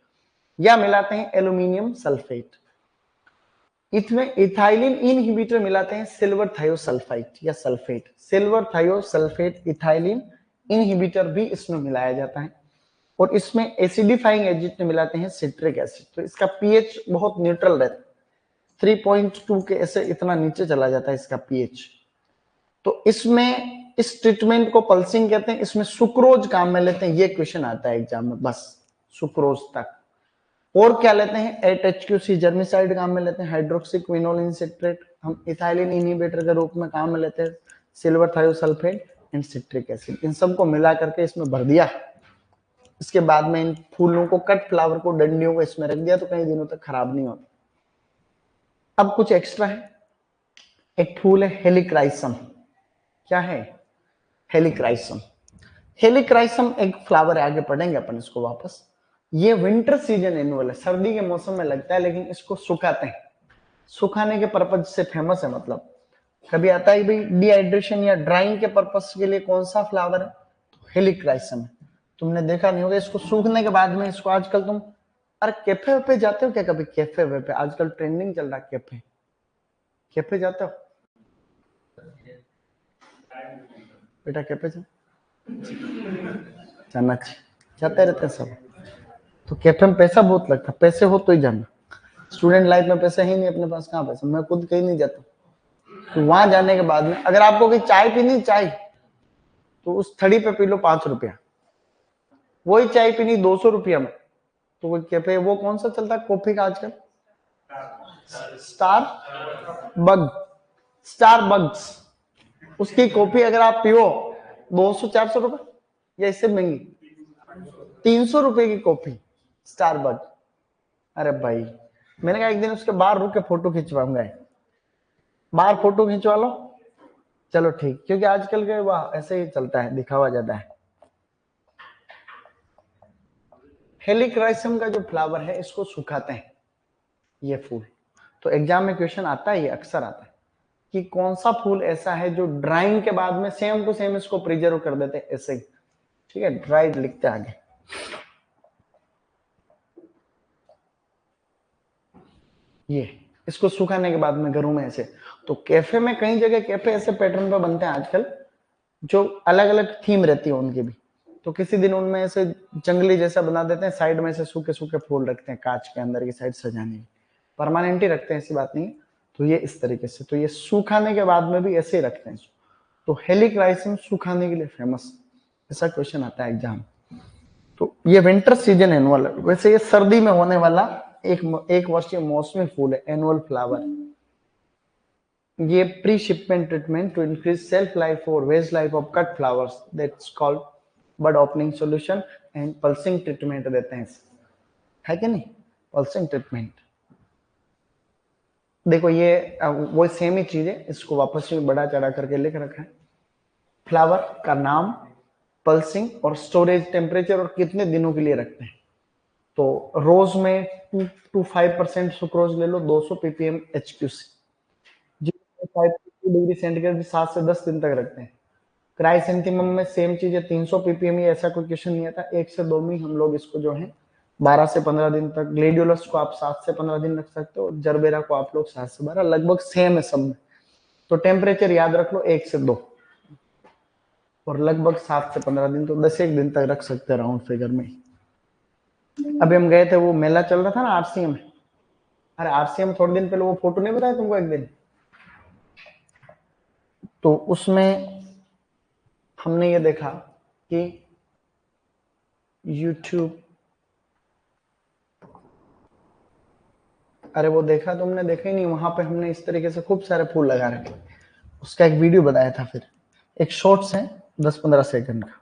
या मिलाते हैं एल्यूमिनियम सल्फेट। इसमें इथाइलिन इनहिबिटर मिलाते हैं सिल्वर थायोसल्फाइड या sulphate, silver thiosulphate ethylene inhibitor भी इसमें मिलाया जाता है। और इसमें एसिडिफाइंग एजेंट मिलाते हैं सिट्रिक एसिड। तो इसका पीएच बहुत न्यूट्रल रहता है, 3.2 के ऐसे इतना नीचे चला जाता है इसका पीएच। तो इसमें इस ट्रीटमेंट को पल्सिंग कहते हैं। इसमें सुक्रोज काम में लेते हैं, ये क्वेश्चन आता है एग्जाम में, बस सुक्रोज तक। और क्या लेते हैं, 8HQC जर्मिसाइड काम में लेते हैं, हाइड्रोक्सी क्विनोलिन सिट्रेट हम इथाइलिन इनहिबिटर के रूप में काम में लेते हैं, silver thiosulphate and citric acid, इन सबको मिला करके इसमें भर दिया। इसके बाद में इन फूलों को, कट फ्लावर को, डंडियों को इसमें रख दिया तो कई दिनों तक खराब नहीं होता। अब कुछ एक्स्ट्रा है, एक फूल है हेलिक्राइसम। क्या है, हेलिक्राइसम। हेलिक्राइसम एक फ्लावर है, आगे पढ़ेंगे अपन इसको वापस। ये विंटर सीजन एनुअल है, सर्दी के मौसम में लगता है, लेकिन इसको सुखाते हैं, सुखाने के पर्पज से फेमस है। मतलब कभी आता है भाई डिहाइड्रेशन या ड्राइंग के पर्पज के लिए कौन सा फ्लावर है, तो हेलिक्राइसम है। तुमने देखा नहीं होगा इसको सूखने के बाद में, इसको आजकल तुम, अरे कैफे पे जाते हो क्या कभी, कैफे वे पे आजकल ट्रेंडिंग चल रहा है, कैफे, कैफे जाते हो बेटा, कैफे जाना चाहिए, जाते रहते हैं सब। तो कैफे में पैसा बहुत लगता है, पैसे हो तो ही जाना। स्टूडेंट लाइफ में पैसा ही नहीं अपने पास, कहाँ पैसा, मैं खुद कहीं नहीं जाता। तो वहां जाने के बाद में अगर आपको कोई चाय पीनी, चाय तो उस थड़ी पे पी लो 5 रुपया, वही चाय पीनी 200 रुपया में, तो वो कैफे, वो कौन सा चलता है कॉफी का आजकल, स्टार बग, स्टार बग्स, उसकी कॉफी अगर आप पियो 200-400 रुपए या इससे महंगी, 300 रुपए की कॉफी स्टार बग। अरे भाई, मैंने कहा एक दिन उसके बाहर रुक के फोटो खिंचवाऊंगा, बाहर फोटो खिंचवा लो, चलो ठीक, क्योंकि आजकल के वाह ऐसे ही चलता है, दिखावा ज्यादा है। हेलिक्राइसम का जो फ्लावर है इसको सुखाते हैं, ये फूल। तो एग्जाम में क्वेश्चन आता है, ये अक्सर आता है कि कौन सा फूल ऐसा है जो ड्राइंग के बाद में सेम टू सेम इसको प्रिजर्व कर देते हैं ऐसे ही, ठीक है, ड्राइड लिखते हैं आगे। ये इसको सुखाने के बाद में घरों में ऐसे, तो कैफे में कई जगह कैफे ऐसे पैटर्न पे बनते हैं आजकल, जो अलग अलग थीम रहती है उनकी भी। तो किसी दिन उनमें ऐसे जंगली जैसा बना देते हैं, साइड में से सूखे सूखे फूल रखते हैं कांच के अंदर की साइड सजाने की, परमानेंट ही रखते हैं, ऐसी बात नहीं है। तो ये इस तरीके से, तो ये सुखाने के बाद में भी ऐसे ही रखते हैं। तो हेलिक्राइसम सुखाने के लिए फेमस, ऐसा क्वेश्चन आता है एग्जाम। तो ये विंटर सीजन एनुअल है, वैसे ये सर्दी में होने वाला एक वर्षीय मौसमी फूल है, एनुअल फ्लावर। ये pre shipment treatment to increase self life और vase life of cut flowers, that's called bud opening solution and pulsing treatment देते हैं, है कि नहीं, पल्सिंग ट्रीटमेंट। देखो ये वो सेम ही चीज है, इसको वापस से बड़ा चढ़ा करके लिख रखा है। फ्लावर का नाम, पल्सिंग और स्टोरेज टेम्परेचर और कितने दिनों के लिए रखते हैं। तो रोज में 2 to 5% सुक्रोज ले लो, 200 ppm HQC, 5 डिग्री सेंटीग्रेड 7 से 10 दिन तक रखते हैं। क्राइसेंथेमम में सेम चीज है, 300 ppm, ऐसा कोई क्वेश्चन नहीं आता, 1 से 2 में हम लोग इसको जो है 12 से 15 दिन तक, ग्लेडियोलस को आप 7 से 15 दिन रख सकते हो, जरबेरा को आप लोग 7 से 12, लगभग सेम है सब में। तो टेम्परेचर याद रख लो 1 से 2, और लगभग 7 से 15 दिन, तो 10 एक दिन तक रख सकते हैं राउंड फिगर में। अभी हम गए थे, वो मेला चल रहा था ना आरसीएम, अरे आरसीएम थोड़े दिन पहले वो फोटो नहीं बताया तुमको एक दिन, तो उसमें हमने ये देखा कि यूट्यूब, अरे वो देखा तुमने? देखा ही नहीं, वहां पे हमने इस तरीके से खूब सारे फूल लगा रखे, उसका एक वीडियो बनाया था। फिर एक शॉर्ट्स है 10-15 सेकंड का,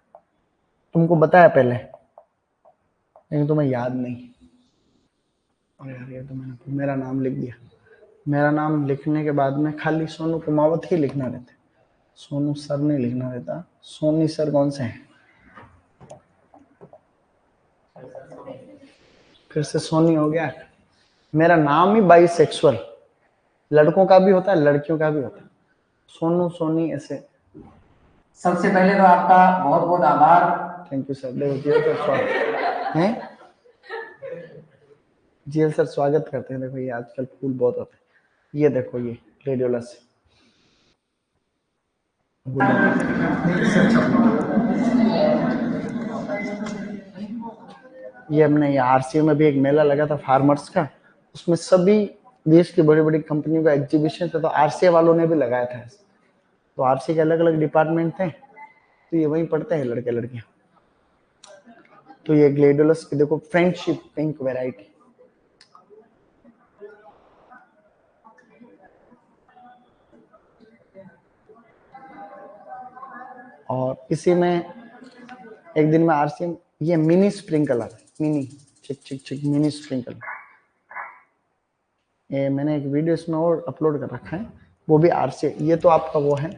तुमको बताया पहले लेकिन तुम्हें याद नहीं। अरे यार ये तो मैंने मेरा नाम लिख दिया। मेरा नाम लिखने के बाद में खाली सोनू कुमावत ही लिखना रहता है, सोनू सर नहीं लिखना रहता। सोनी सर कौन से हैं? फिर से सोनी हो गया। मेरा नाम ही बाइसेक्सुअल, लड़कों का भी होता है लड़कियों का भी होता है, सोनू सोनी ऐसे। सबसे पहले तो आपका बहुत बहुत आभार। Thank you sir. देखो जी सर स्वागत है, जीएल सर स्वागत करते हैं। देखो ये आजकल फूल बहुत होते हैं। ये देखो ये ग्लेडियोलस, ये हमने आरसीओ में भी एक मेला लगा था फार्मर्स का, उसमें सभी देश की बड़ी बड़ी कंपनियों का एग्जीबिशन था, तो आरसीए वालों ने भी लगाया था। तो आरसीए के अलग अलग डिपार्टमेंट थे, तो ये वहीं पढ़ते हैं लड़के लड़कियां। तो ये ग्लेडियोलस की देखो फ्रेंडशिप पिंक वेराइटी, और इसी में एक दिन में आरसीएम, ये मिनी स्प्रिंकलर, मिनी चिक चिक चिक मिनी स्प्रिंकलर, ये मैंने एक वीडियो इसमें और अपलोड कर रखा है, वो भी आरसीए। ये तो आपका वो है,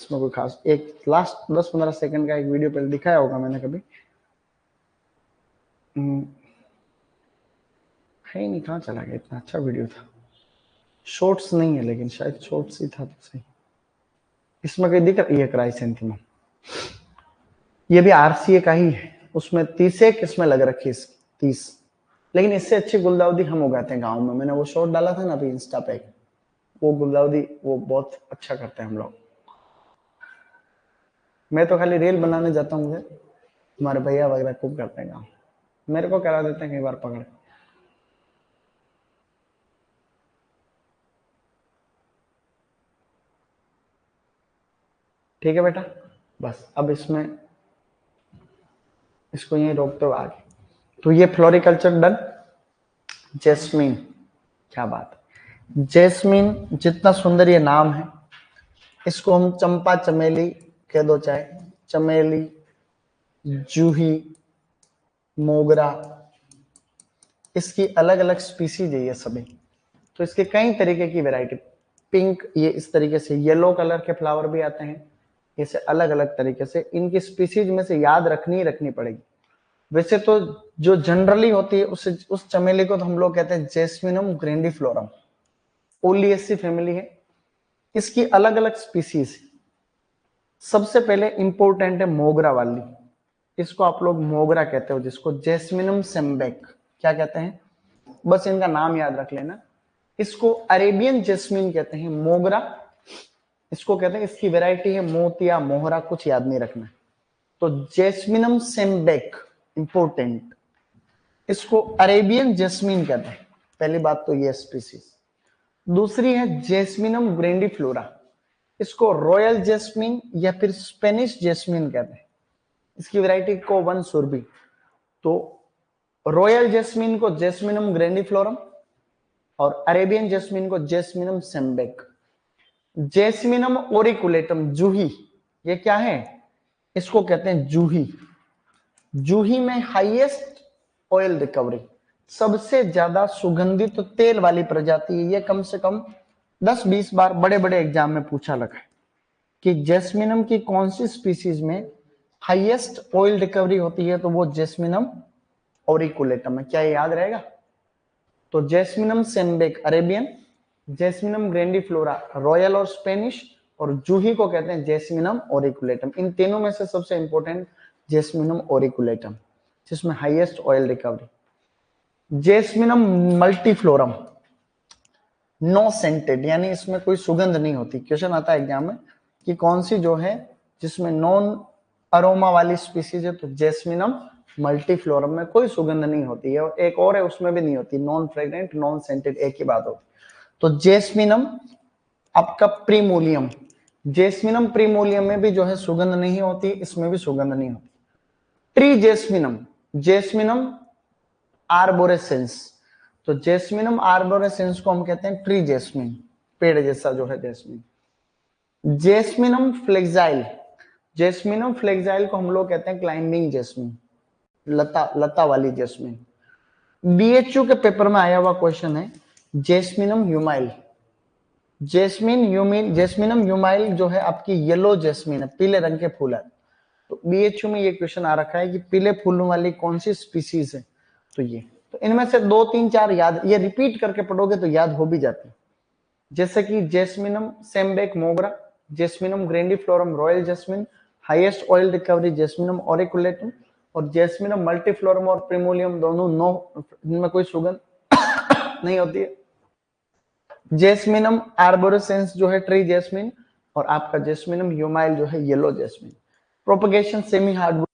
इसमें कोई खास, एक लास्ट 10-15 सेकंड का एक वीडियो पहले दिखाया होगा मैंने कभी, है ही नहीं, कहाँ चला गया? इतना अच्छा वीडियो था। शॉर्ट्स नहीं है लेकिन शायद शॉर्ट्स ही था तो सही। इसमें कहीं दिख रहा है क्राइसेंथेमम, ये भी आरसीए का ही है, उसमें 30 इसमें लग रखी है, 30। लेकिन इससे अच्छी गुलदाउदी हम उगाते हैं गाँव में। मैंने वो शॉर्ट डाला था ना अभी इंस्टा पे, वो गुलदाउदी वो बहुत अच्छा करते हैं हम लोग। मैं तो खाली रील बनाने जाता हूँ, मुझे तुम्हारे भैया वगैरह खूब करते हैं गाँव, मेरे को करा देते हैं कई बार पकड़। ठीक है बेटा, बस अब इसमें इसको यहीं रोकते हो आगे। तो ये फ्लोरिकल्चर डन। जैस्मीन, क्या बात है, जैस्मीन जितना सुंदर ये नाम है, इसको हम चंपा चमेली कह दो, चाहे चमेली, जूही, मोगरा, इसकी अलग अलग स्पीसीज है ये सभी। तो इसके कई तरीके की वैरायटी, पिंक, ये इस तरीके से येलो कलर के फ्लावर भी आते हैं, इसे अलग अलग तरीके से इनकी स्पीसीज में से याद रखनी पड़ेगी। वैसे तो जो जनरली होती है उस चमेली को तो हम लोग कहते हैं जैस्मिनम ग्रैंडिफ्लोरम, ओलिएसी फैमिली है, इसकी अलग अलग स्पीसीज। सबसे पहले इंपॉर्टेंट है मोगरा वाली, इसको आप लोग मोगरा कहते हो, जिसको जैस्मिनम सेम्बेक क्या कहते हैं, बस इनका नाम याद रख लेना। इसको अरेबियन जैस्मिन कहते हैं, मोगरा इसको कहते हैं, इसकी वैरायटी है मोतिया मोहरा, कुछ याद नहीं रखना। तो जैस्मिनम सेम्बेक इंपोर्टेंट, इसको अरेबियन जैस्मिन कहते हैं, पहली बात तो ये स्पीसीज। दूसरी है जैस्मिनम ग्रैंडिफ्लोरा, इसको रॉयल जैस्मिन या फिर स्पेनिश जैस्मिन कहते हैं, इसकी वैरायटी को वन सुरभि। तो रॉयल जैस्मिन को जैस्मिनम ग्रैंडिफ्लोरम और अरेबियन जैस्मिन को जैस्मिनम सेम्बेक। जैस्मिनम ओरिकुलेटम जूही, ये क्या है, इसको कहते हैं जूही। जूही में हाईएस्ट ऑयल रिकवरी, सबसे ज्यादा सुगंधित तो तेल वाली प्रजाति है। ये कम से कम 10-20 बार बड़े बड़े एग्जाम में पूछा लगा है कि जैस्मिनम की कौन सी स्पीसीज में हाईएस्ट ऑयल रिकवरी होती है, तो वो जैस्मिनम ओरिकुलेटम है। क्या ये याद रहेगा? तो jasminum sambac Arabian, jasminum grandiflora royal और स्पेनिश, और जूही को कहते हैं जैस्मिनम ओरिकुलेटम। इन तीनों में से सबसे इंपॉर्टेंट जैस्मिनम ओरिकुलेटम, जिसमें highest oil recovery. Jasminum multiflorum no scented, यानी इसमें कोई सुगंध नहीं होती। क्वेश्चन आता है एग्जाम में कि कौन सी जो है जिसमें नॉन अरोमा वाली स्पीसीज है, तो जैस्मिनम मल्टीफ्लोरम में कोई सुगंध नहीं होती है, और एक और है उसमें भी नहीं होती, नॉन फ्रेग्रेंट नॉन सेंटेड, एक ही बात होती। तो जैस्मिनम आपका प्रीमोलियम, जैस्मिनम प्रीमोलियम में भी जो है सुगंध नहीं होती, इसमें भी सुगंध नहीं होती। ट्री जैस्मिनम, जेस्मिनम आर्बोरेसेंस, तो जेस्मिनम आर्बोरेसेंस को हम कहते हैं ट्री जेस्मिन, पेड़ जैसा जो है जेस्मिन। जेस्मिनम फ्लेक्साइल, जेस्मिनम फ्लेक्साइल को हम लोग कहते हैं क्लाइंबिंग जेस्मिन, लता लता वाली जेस्मिन। बीएचयू के पेपर में आया हुआ क्वेश्चन है जेस्मिनम ह्यूमाइल, जेस्मिनम ह्यूमाइल जो है आपकी येलो जेस्मिन है, पीले रंग के फूल है। तो बीएचयू में ये क्वेश्चन आ रखा है कि पीले फूलों वाली कौन सी स्पीसीज है, तो ये, तो इनमें से 2 3 4 याद, ये रिपीट करके पढ़ोगे तो याद हो भी जाती है, जैसे कि जेस्मिनम सेम्बेक मोगरा, jasminum grandiflorum royal jasmine, highest oil recovery jasminum auriculatum, और जेस्मिनम मल्टीफ्लोरम और प्रिमोलियम दोनों नो, इनमें कोई सुगंध नहीं होती है। जेस्मिनम आर्बोरेसेंस जो है ट्री जेस्मिन, और आपका जेस्मिनम ह्यूमाइल जो है yellow Jasmine. Propagation semi hardwood,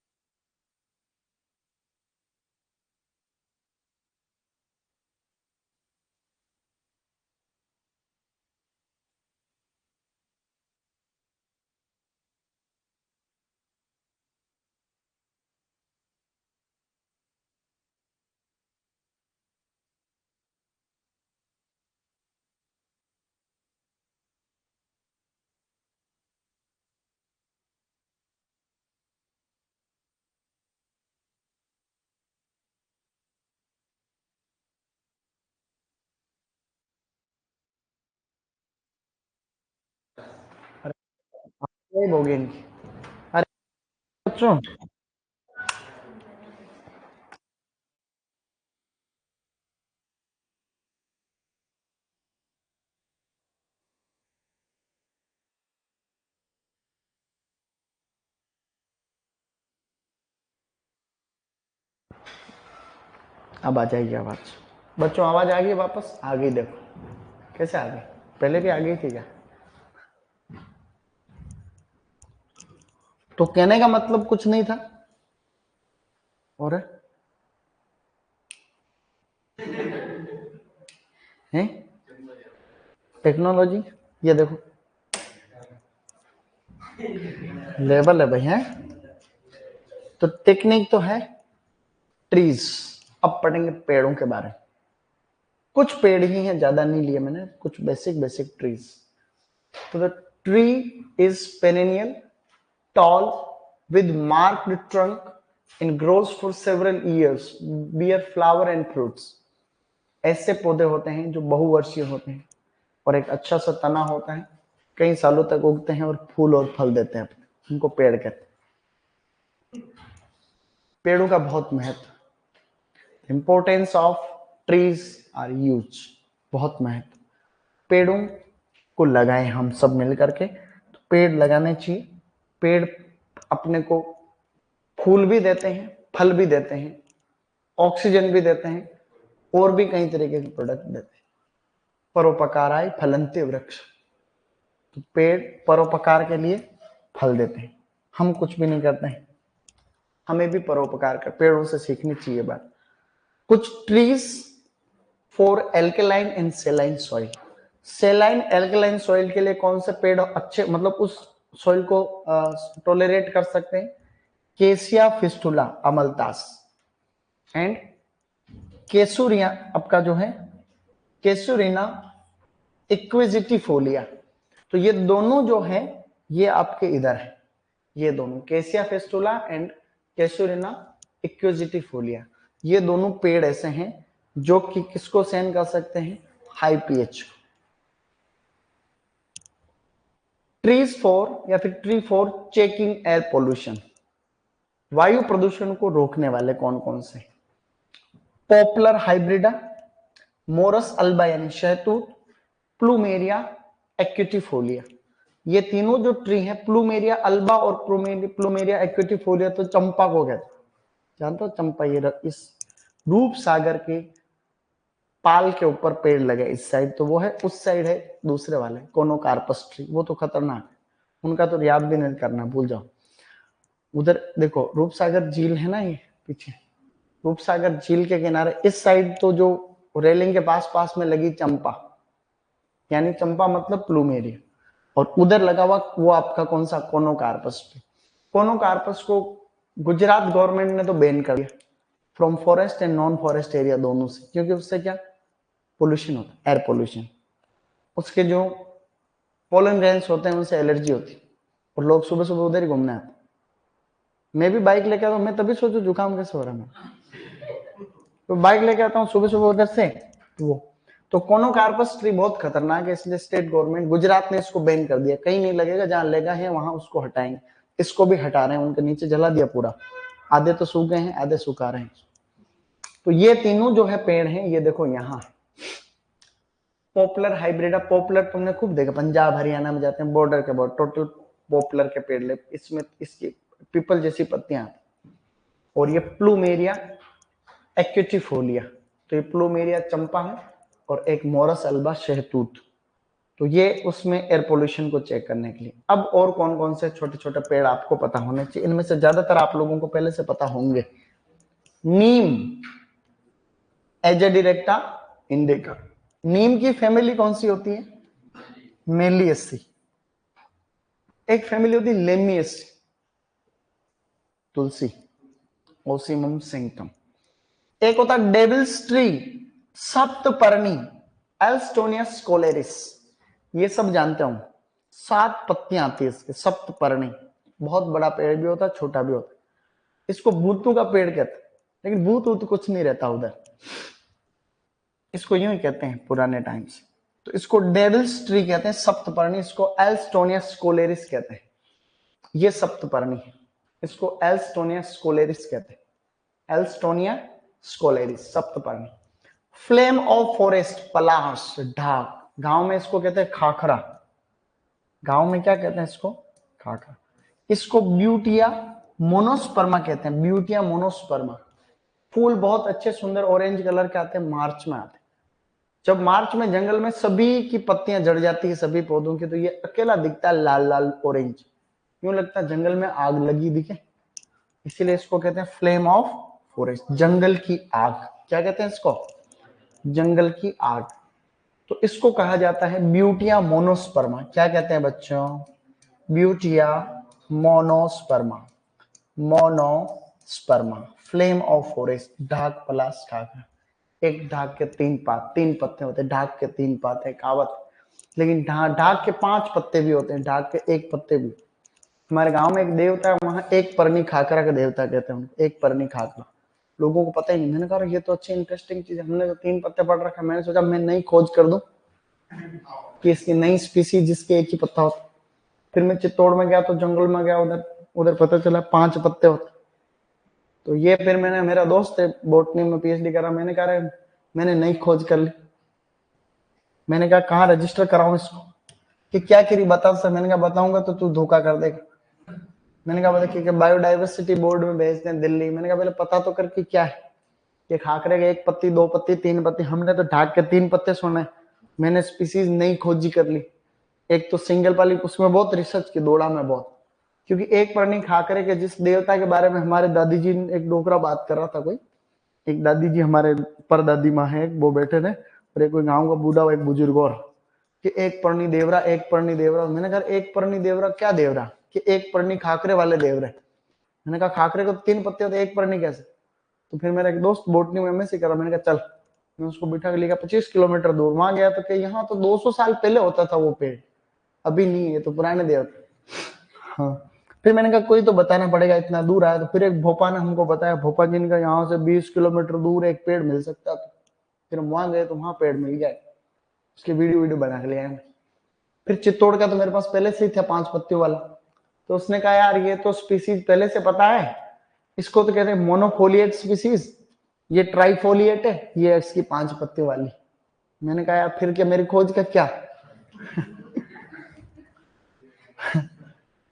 होगी इनकी। अरे बच्चों, अब आ जाएगी आवाज। बच्चों आवाज आ गई, वापस आ गई, देखो कैसे आ गई, पहले भी आ गई थी क्या? तो कहने का मतलब कुछ नहीं था, और है टेक्नोलॉजी, ये देखो लेवल है भाई, है तो टेक्निक तो है ट्रीज। अब पढ़ेंगे पेड़ों के बारे में, कुछ पेड़ ही हैं, ज्यादा नहीं लिए मैंने, कुछ बेसिक बेसिक ट्रीज। तो the tree is perennial, tall with marked trunk and grows for several years, bear flower and fruits। ऐसे पौधे होते हैं जो बहुवर्षीय होते हैं और एक अच्छा सा तना होता है, कई सालों तक उगते हैं और फूल और फल देते हैं अपने, उनको पेड़ कहते हैं। पेड़ों का बहुत महत्व, importance of trees are huge, बहुत महत्व। पेड़ों को लगाएं हम सब मिलकर के, तो पेड़ लगाने चाहिए। पेड़ अपने को फूल भी देते हैं, फल भी देते हैं, ऑक्सीजन भी देते हैं, और भी कई तरीके के प्रोडक्ट देते हैं। परोपकाराय फलन्ति वृक्ष, तो पेड़ परोपकार के लिए फल देते हैं। हम कुछ भी नहीं करते हैं, हमें भी परोपकार कर, पेड़ों से सीखनी चाहिए बात। कुछ trees for alkaline and saline soil, सेलाइन alkaline soil के लिए कौन से पेड़ अच्छे, मतलब उस सॉइल को टॉलरेट कर सकते हैं? केसिया फिस्टुला अमलतास एंड केसुरिया, आपका जो है केसुरिना इक्विजिटिफोलिया। तो ये दोनों जो है ये आपके इधर है, ये दोनों केसिया फेस्टुला एंड केसुरिना इक्विजिटिफोलिया, ये दोनों पेड़ ऐसे हैं जो कि किसको सहन कर सकते हैं? हाई पीएच को। ट्रीज फॉर या फिर tree for checking air pollution, वायु प्रदूषण को रोकने वाले कौन कौन से? पॉपुलर हाइब्रिडा, मोरस अल्बा यानी शहतूत, प्लूमेरिया एक्यूटिफोलिया। ये तीनों जो ट्री हैं, प्लूमेरिया अल्बा और प्लूमेरिया एक्यूटिफोलिया, तो चंपा को कहते हैं, जानते हो चंपा? ये इस रूप सागर के पाल के ऊपर पेड़ लगे इस साइड, तो वो है, उस साइड है दूसरे वाले कोनोकार्पस ट्री, वो तो खतरनाक है, उनका तो याद भी नहीं करना, भूल जाओ। उधर देखो रूपसागर झील है ना, ये पीछे रूपसागर झील के किनारे इस साइड तो जो रेलिंग के पास पास में लगी चंपा, यानी चंपा मतलब प्लूमेरिया, और उधर लगा हुआ वो आपका कौन सा? Conocarpus tree. कोनोकार्पस को गुजरात गवर्नमेंट ने तो बैन कर दिया, from forest and non forest area दोनों से, क्योंकि उससे क्या पोल्यूशन होता है, एयर पोल्यूशन। उसके जो पोलन ग्रेन्स होते हैं उनसे एलर्जी होती है, और लोग सुबह सुबह उधर ही घूमने आते। मैं भी बाइक लेके आता हूँ, मैं तभी सोचू जुकाम कैसे हो रहा है, तो बाइक लेके आता हूँ सुबह सुबह उधर से। वो तो कोनोकार्पस ट्री बहुत खतरनाक है, इसलिए स्टेट गवर्नमेंट गुजरात ने इसको बैन कर दिया, कहीं नहीं लगेगा, जहां लगा है वहां उसको हटाएंगे। इसको भी हटा रहे हैं, उनके नीचे जला दिया पूरा, आधे तो सूख गए हैं, आधे सुखा रहे हैं। तो ये तीनों जो है पेड़ हैं, ये देखो यहाँ पॉपुलर हाइब्रिड। पॉपुलर तुमने खूब देखा, पंजाब हरियाणा में जाते हैं बॉर्डर के बॉर्डर, टोटल पॉपुलर के पेड़ ले, इसमें इसकी पीपल जैसी पत्तियां। और ये प्लूमेरिया एक्यूटिफोलिया, तो ये प्लूमेरिया चंपा है, और एक मोरस अल्बा शहतूत। तो ये उसमें एयर पोल्यूशन को चेक करने के लिए। अब और कौन कौन से छोटे छोटे पेड़ आपको पता होने चाहिए, इनमें से ज्यादातर आप लोगों को पहले से पता होंगे। नीम, एजेडिरेक्टा इंडिका। नीम की फैमिली कौन सी होती है, मेलिएसी। एक फैमिली होती है लेमिएसी, तुलसी, ओसिमम सिंक्टम। एक होता है डेविल्स ट्री, सप्तपर्णी, एल्स्टोनिया स्कोलेरिस। ये सब जानते हो, 7 पत्तियां आती है इसके, सप्तपर्णी। बहुत बड़ा पेड़ भी होता है, छोटा भी होता है। इसको भूतों का पेड़ कहते हैं, लेकिन भूत कुछ नहीं रहता उधर, इसको यूं ही कहते हैं पुराने टाइम से। तो इसको डेविल्स ट्री कहते हैं, सप्तपर्णी। इसको एल्स्टोनिया स्कोलेरिस कहते हैं, ये सप्तपर्णी है, इसको एल्स्टोनिया स्कोलेरिस कहते हैं, एल्स्टोनिया स्कोलेरिस सप्तपर्णी। फ्लेम ऑफ फॉरेस्ट, पलाश, ढाक। गांव में इसको कहते हैं खाखरा, गांव में क्या कहते हैं इसको, खाखरा। इसको ब्यूटिया मोनोस्पर्मा कहते हैं, ब्यूटिया मोनोस्पर्मा। फूल बहुत अच्छे सुंदर ऑरेंज कलर के आते हैं, मार्च में आते हैं। जब मार्च में जंगल में सभी की पत्तियां जड़ जाती है, सभी पौधों की, तो ये अकेला दिखता है लाल लाल ऑरेंज, यूं लगता है जंगल में आग लगी दिखे, इसीलिए इसको कहते हैं फ्लेम ऑफ फॉरेस्ट, जंगल की आग। क्या कहते हैं इसको, जंगल की आग। तो इसको कहा जाता है ब्यूटिया मोनोस्पर्मा। क्या कहते हैं बच्चों, Butea monosperma, monosperma. Flame of forest, ढाक, पलाश, खाखरा। एक ढाक के 3 पात, 3 पत्ते होते हैं, ढाक के 3 पात है कहावत। लेकिन ढाक के 5 पत्ते भी होते हैं, ढाक के 1 पत्ते भी। हमारे गांव में एक देवता है, वहां एक परनी खाकरा का देवता कहते हैं, एक परनी खाकरा। लोगों को पता ही नहीं। मैंने कहा ये तो अच्छी इंटरेस्टिंग चीज है, हमने तो 3 पत्ते पढ़ रखा। मैंने सोचा मैं नई खोज कर दूं कि इसकी नई स्पीसीज जिसके एक ही पत्ता होता। फिर मैं चित्तौड़ में गया तो जंगल में गया, उधर उधर पता चला 5 पत्ते होते। तो ये फिर मैंने, मेरा दोस्त है बोटनी में पीएचडी करा, मैंने कहा मैंने नई खोज कर ली। मैंने कहा कहाँ रजिस्टर कराऊं इसको, कि क्या करी बता सर। मैंने कहा बताऊंगा तो तू धोखा कर देगा। मैंने कहा बता कि बायोडाइवर्सिटी बोर्ड में भेजते हैं दिल्ली। मैंने कहा पहले पता तो करके क्या है, कि खाकरे के 1 पत्ती 2 पत्ती 3 पत्ती, हमने तो ढाक के 3 पत्ते सुने। मैंने स्पीसीज नई खोजी कर ली। एक तो सिंगल पाली, उसमें बहुत रिसर्च की, दौड़ा में बहुत, क्योंकि एक परनी खाकरे के जिस देवता के बारे में हमारे दादी जी ने, एक डोकरा बात कर रहा था कोई, एक दादी जी हमारे परदादी माँ है, वो बैठे थे, और एक कोई गांव का बूढ़ा और एक बुजुर्ग, और कि एक परनी देवरा, एक परनी देवरा। मैंने कहा एक परनी देवरा क्या देवरा, कि एक परनी खाकरे वाले देवरे। मैंने कहा खाकरे को 3 पत्ते होते, एक परनी कैसे। तो फिर मेरा एक दोस्त बोटनी में एमएससी कर रहा, मैंने कहा चल, मैं उसको बिठा के लेकर 25 किलोमीटर दूर वहां गया, तो कि यहाँ तो 200 साल पहले होता था वो पेड़, अभी नहीं है, तो पुराने देवता। हाँ, फिर मैंने कहा कोई तो बताना पड़ेगा, इतना दूर आया। तो फिर एक भोपा ने हमको बताया, भोपा जिनका यहाँ से 20 किलोमीटर दूर एक पेड़ मिल सकता था। फिर हम वहां गए तो वहां पेड़ मिल गया, उसकी वीडियो बना के ले आए। फिर चित्तौड़ का तो मेरे पास पहले से ही था 5 पत्तियों वाला। तो उसने कहा यार ये तो स्पीसीज पहले से पता है, इसको तो कहते हैं मोनोफोलिएट स्पीसीज, ये ट्राइफोलिएट है, ये इसकी 5 पत्तियों वाली। मैंने कहा यार फिर क्या मेरी खोज का क्या।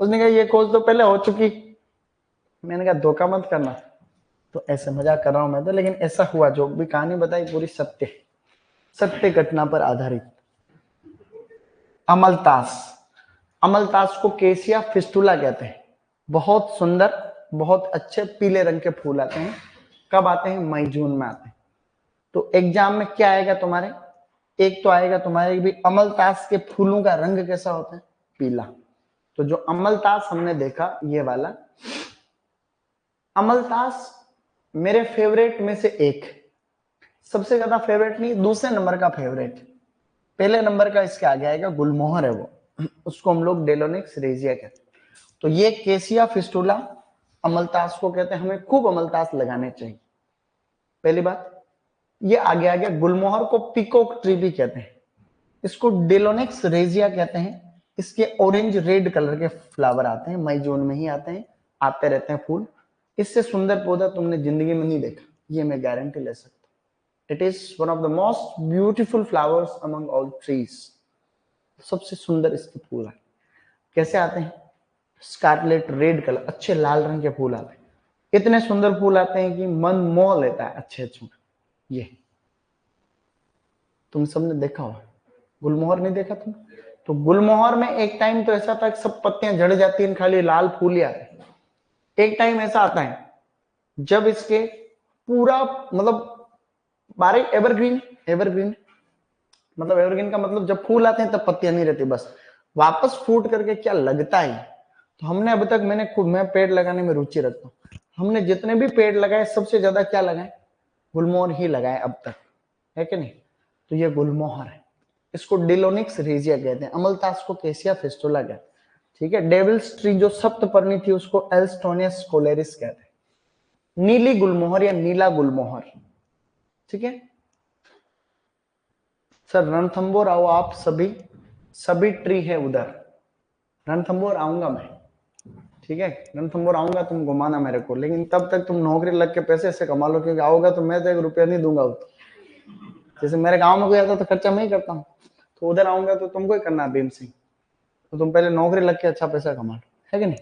उसने कहा ये खोज तो पहले हो चुकी। मैंने कहा धोखा मत करना। तो ऐसे मजाक कर रहा हूं मैं तो, लेकिन ऐसा हुआ, जो भी कहानी बताई पूरी सत्य, सत्य घटना पर आधारित। अमलतास, अमलतास को केसिया फिस्टुला कहते हैं। बहुत सुंदर, बहुत अच्छे पीले रंग के फूल आते हैं। कब आते हैं, मई जून में आते हैं। तो एग्जाम में क्या आएगा तुम्हारे, एक तो आएगा तुम्हारे भी अमलतास के फूलों का रंग कैसा होता है, पीला। तो जो अमलतास हमने देखा ये वाला अमलतास मेरे फेवरेट में से एक, सबसे ज्यादा फेवरेट नहीं, दूसरे नंबर का फेवरेट। पहले नंबर का इसके आगे आएगा गुलमोहर है वो, उसको हम लोग डेलोनिक्स रेजिया कहते हैं। तो ये केसिया फिस्टुला अमलतास को कहते हैं, हमें खूब अमलतास लगाने चाहिए। पहली बात, ये आगे आ गया गुलमोहर को पीकॉक ट्री भी कहते हैं, इसको डेलोनिक्स रेजिया कहते हैं। इसके ऑरेंज रेड कलर के फ्लावर आते हैं, मई जून में ही आते हैं, आते रहते हैं फूल। इससे सुंदर पौधा तुमने जिंदगी में नहीं देखा, ये मैं गारंटी ले सकता हूँ। It is one of the most beautiful flowers among all trees. सबसे सुंदर इसके फूल है। कैसे आते हैं? स्कारलेट रेड कलर, अच्छे लाल रंग के फूल आते हैं। इतने सुंदर फूल आते हैं कि मन मोह लेता है अच्छे अच्छे। ये तुम सबने देखा होगा, गुलमोहर नहीं देखा तुम? तो गुलमोहर में एक टाइम तो ऐसा था कि सब पत्तियां झड़ जाती हैं, खाली लाल फूल ही आते हैं। एक टाइम ऐसा आता है जब इसके पूरा मतलब बारीक एवरग्रीन, एवरग्रीन मतलब एवरग्रीन का मतलब जब फूल आते हैं तब पत्तियां नहीं रहती, बस वापस फूट करके क्या लगता है। तो हमने अब तक, मैं पेड़ लगाने में रुचि रखता हूँ, हमने जितने भी पेड़ लगाए सबसे ज्यादा क्या लगाए? गुलमोहर ही लगाए अब तक, है कि नहीं? तो ये गुलमोहर है, इसको डेलोनिक्स रेजिया कहते हैं, अमलतास को केसिया फिस्टुला कहते हैं। ठीक है, डेविल्स ट्री जो सप्तपर्णी थी उसको एल्स्टोनियस कोलेरिस कहते हैं। नीली गुलमोहर या नीला गुलमोहर, ठीक है सर। रणथंबोर आओ आप सभी, सभी ट्री है उधर। रणथंबोर आऊंगा मैं, ठीक है, रणथंबोर आऊंगा, तुम घुमाना मेरे को, लेकिन तब तक तुम नौकरी लग के पैसे से कमा लो, क्योंकि आओगा तो मैं तो 1 रुपया नहीं दूंगा। जैसे मेरे गांव में कोई आता तो खर्चा मैं ही करता हूँ, तो उधर आऊंगा तो तुमको ही करना है भीम सिंह, तो तुम पहले नौकरी लग के अच्छा पैसा कमा लो, है कि नहीं?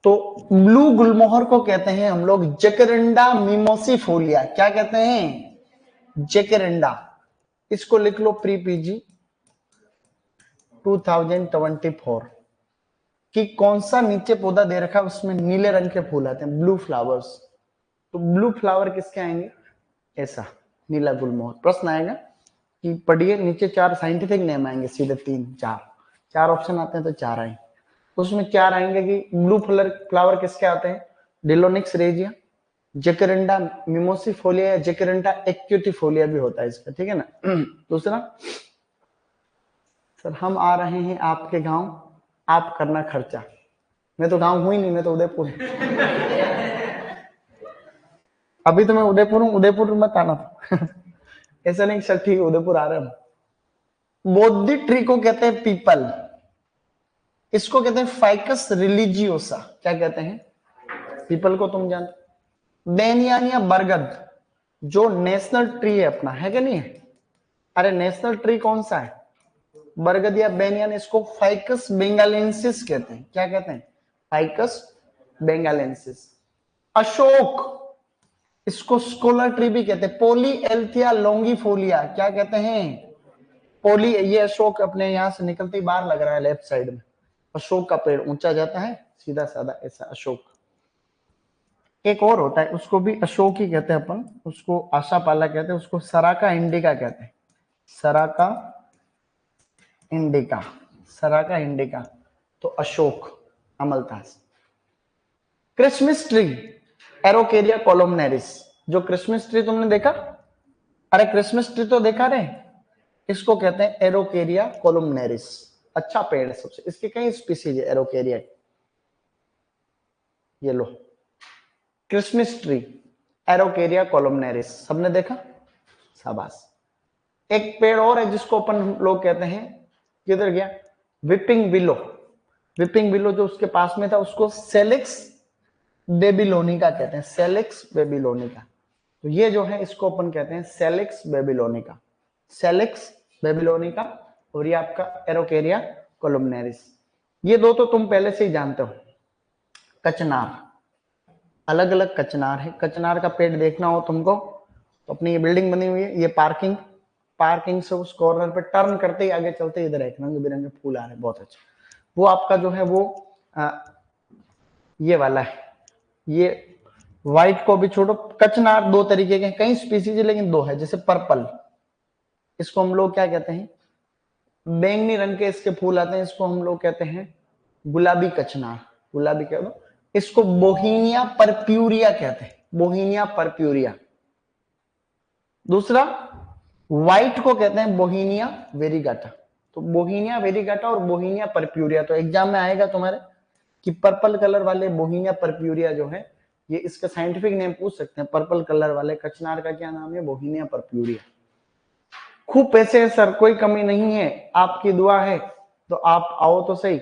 तो ब्लू गुलमोहर को कहते हैं हम लोग जकरिंडा मिमोसिफोलिया। क्या कहते हैं? जकरिंडा। इसको लिख लो प्री पीजी 2024 कि कौन सा नीचे पौधा दे रखा है, उसमें नीले रंग के फूल आते हैं, ब्लू फ्लावर्स। तो ब्लू फ्लावर किसके आएंगे? ऐसा नीला गुलमोहर। प्रश्न आएगा कि पढ़िए, नीचे 4 साइंटिफिक नेम आएंगे, सीधे 3 4 ऑप्शन आते हैं तो 4 आएंगे। उसमें 4 आएंगे कि ब्लू फ्लावर किसके आते हैं? डेलोनिक्स रेजिया, जकरिंडा मिमोसिफोलिया या जकरिंडा एक्यूटिफोलिया भी होता है इसका, ठीक है ना। दूसरा, सर हम आ रहे हैं आपके गांव, आप करना खर्चा। मैं तो गांव हूं ही नहीं, मैं तो उदयपुर। अभी तो मैं उदयपुर हूँ, उदयपुर मत आना था। ऐसा नहीं सर, ठीक है उदयपुर आ रहे हम। बोद्धि ट्री को कहते हैं पीपल, इसको कहते हैं फाइकस रिलीजियोसा। क्या कहते हैं? पीपल को तुम जानते। बेनियान या बरगद जो नेशनल ट्री है अपना, है कि नहीं है? अरे नेशनल ट्री कौन सा है? बरगद या बेनियान, इसको फाइकस बेंगालेंसिस कहते हैं। क्या कहते हैं? Ficus benghalensis. अशोक, इसको स्कोलर ट्री भी कहते हैं। पोली एल्थिया लॉन्गिफोलिया, क्या कहते हैं? पोली, ये अशोक अपने यहां से निकलते ही बाहर लग रहा है लेफ्ट साइड में। अशोक का पेड़ ऊंचा जाता है, सीधा साधा ऐसा अशोक। एक और होता है, उसको भी अशोक ही कहते हैं अपन, उसको आशापाला कहते हैं, उसको सराका इंडिका कहते हैं। Saraca indica, saraca indica. तो अशोक, अमलतास। Christmas tree, araucaria columnaris. जो क्रिसमस ट्री तुमने देखा? अरे क्रिसमस ट्री तो देखा रे, इसको कहते हैं एरोकेरिया कोलोमनेरिस। अच्छा पेड़ है सबसे, इसके कई स्पीसीज है एरोकेरिया। ये लो क्रिसमस ट्री, एरोकेरिया कोलोमनेरिस, सबने देखा? शाबाश। एक पेड़ और है जिसको अपन लोग कहते हैं, किधर गया? Whipping willow. विपिंग विलो जो उसके पास में था उसको सेलिक्स बेबीलोनिका कहते हैं, सेलिक्स बेबीलोनिका। तो ये जो है इसको अपन कहते हैं सेलिक्स बेबीलोनिका, सेलिक्स बेबीलोनिका। और ये आपका एरोकेरिया कोलुमनेरिस। ये दो तो तुम पहले से ही जानते हो। कचनार, अलग अलग कचनार है। कचनार का पेड़ देखना हो तुमको तो अपनी ये बिल्डिंग बनी हुई है, ये पार्किंग, पार्किंग से उस कॉर्नर पे टर्न करते ही आगे चलते ही इधर एक रंग बिरंगे फूल आ रहे हैं, बहुत अच्छे। वो आपका जो है वो ये वाला है, ये व्हाइट को भी छोड़ो। कचनार 2 तरीके के, कई स्पीसीज है लेकिन 2 है। जैसे पर्पल, इसको हम लोग क्या कहते हैं? बैंगनी रंग के इसके फूल आते हैं, इसको हम लोग कहते हैं गुलाबी कचनार, गुलाबी कह दो। इसको बोहीनिया परप्यूरिया कहते हैं। बोहीनिया परप्यूरिया। दूसरा व्हाइट को कहते हैं बोहीनिया वेरीगाटा। तो बोहीनिया वेरीगाटा और बोहीनिया परप्यूरिया, तो एग्जाम में आएगा तुम्हारे कि पर्पल कलर वाले बोहीनिया परप्यूरिया जो है, ये इसका साइंटिफिक नेम पूछ सकते हैं। पर्पल कलर वाले कचनार का क्या नाम है? बोहीनिया परप्यूरिया। खूब पैसे है सर, कोई कमी नहीं है, आपकी दुआ है तो आप आओ तो सही।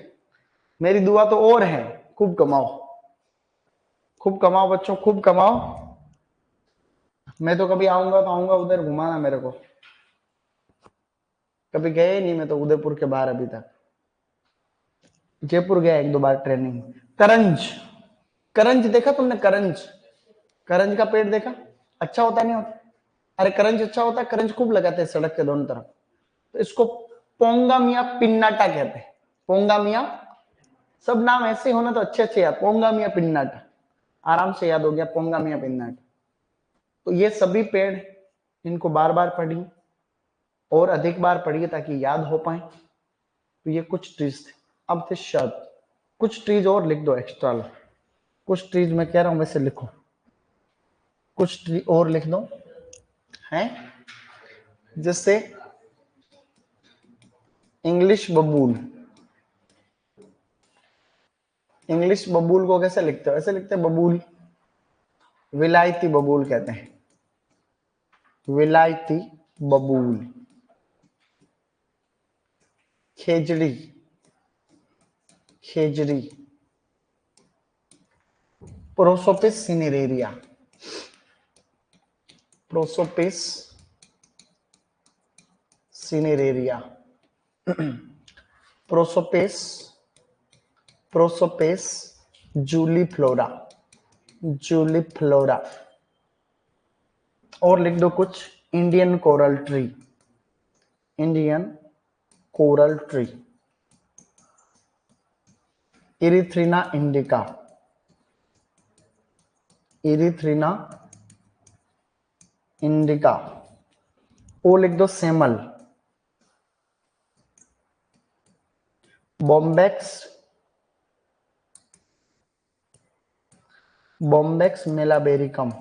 मेरी दुआ तो और है, खूब कमाओ, खूब कमाओ बच्चों, खूब कमाओ। मैं तो कभी आऊंगा तो आऊंगा उधर, घुमाना मेरे को। कभी गए नहीं मैं तो उदयपुर के बाहर अभी तक। जयपुर गया एक दो बार ट्रेनिंग। करंज, करंज देखा तुमने? करंज, करंज का पेड़ देखा? अच्छा होता नहीं होता? अरे करंज अच्छा होता है, करंज खूब लगाते हैं सड़क के दोनों तरफ। तो इसको पोंगामिया पिन्नाटा कहते हैं। पोंगामिया, सब नाम ऐसे होना तो अच्छे अच्छे यार। पोंगामिया पिन्नाटा, आराम से याद हो गया, पोंगामिया पिन्नाटा। तो ये सभी पेड़, इनको बार बार पढ़िए और अधिक बार पढ़िए ताकि याद हो पाए। तो ये कुछ ट्रीज थे। अब थे शब्द, कुछ ट्रीज और लिख दो एक्स्ट्रा। कुछ ट्रीज मैं कह रहा हूं वैसे लिखो, कुछ ट्री और लिख दो हैं, जिससे इंग्लिश बबूल। इंग्लिश बबूल को कैसे लिखते हो? ऐसे लिखते हैं बबूल, विलायती बबूल कहते हैं, विलायती बबूल। खेजड़ी, खेजड़ी, prosopis cineraria, prosopis cineraria, prosopis, prosopis juliflora, juliflora. और लिख दो कुछ, Indian coral tree, Indian coral tree, erythrina indica, erythrina indica. ओ लिख दो सेमल, बॉम्बेक्स, बॉम्बेक्स मेलाबेरिकम।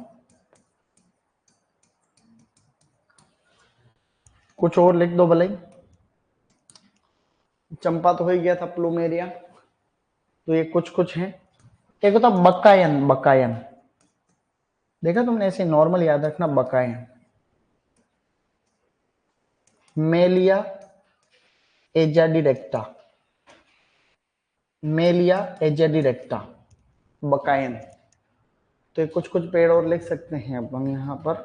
कुछ और लिख दो भले। चंपा तो हो ही गया था, प्लूमेरिया। तो ये कुछ कुछ है। एक होता बकायन, बकायन देखा तुमने? ऐसे नॉर्मल याद रखना, बकायन। मेलिया एजाडिरेक्टा, मेलिया एजाडिरेक्टा, बकायन। तो ये कुछ कुछ पेड़ और लिख सकते हैं अपन यहाँ पर।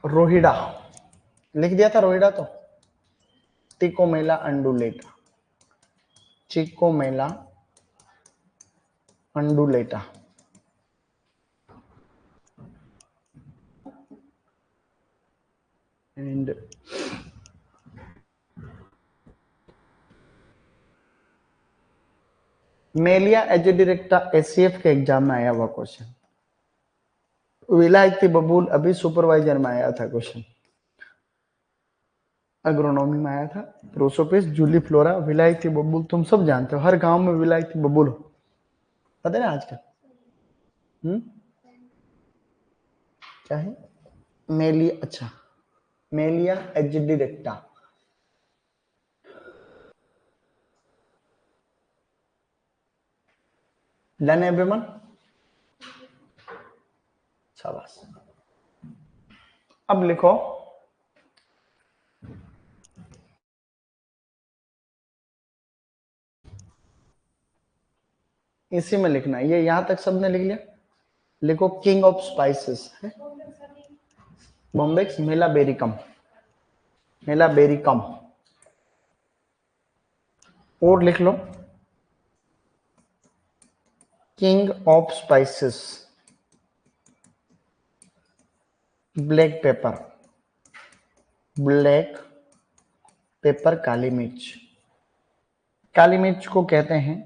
रोहिड़ा लिख दिया था, रोहिड़ा तो। टिकोमेला अंडुलेटा, चिकोमेला अंडुलेटा। एंड मेलिया एजेडिरेक्टा एससीएफ के एग्जाम में आया हुआ क्वेश्चन। विलायती बबूल अभी सुपरवाइजर में आया था क्वेश्चन, एग्रोनॉमी में आया था। प्रोसोपिस जूलीफ्लोरा, विलायती बबूल तुम सब जानते हो, हर गांव में विलायती बबूल पता है ना आजकल। क्या है? मेलिया, अच्छा, मेलिया एजेडिरेक्टा। Done everyone? शाबाश। अब लिखो इसी में लिखना है, ये यहां तक सबने लिख लिया। लिखो किंग ऑफ स्पाइसेस है बॉम्बेक्स मेलाबेरिकम, मेलाबेरिकम। और लिख लो king of spices, black pepper, black pepper, काली मिर्च। काली मिर्च को कहते हैं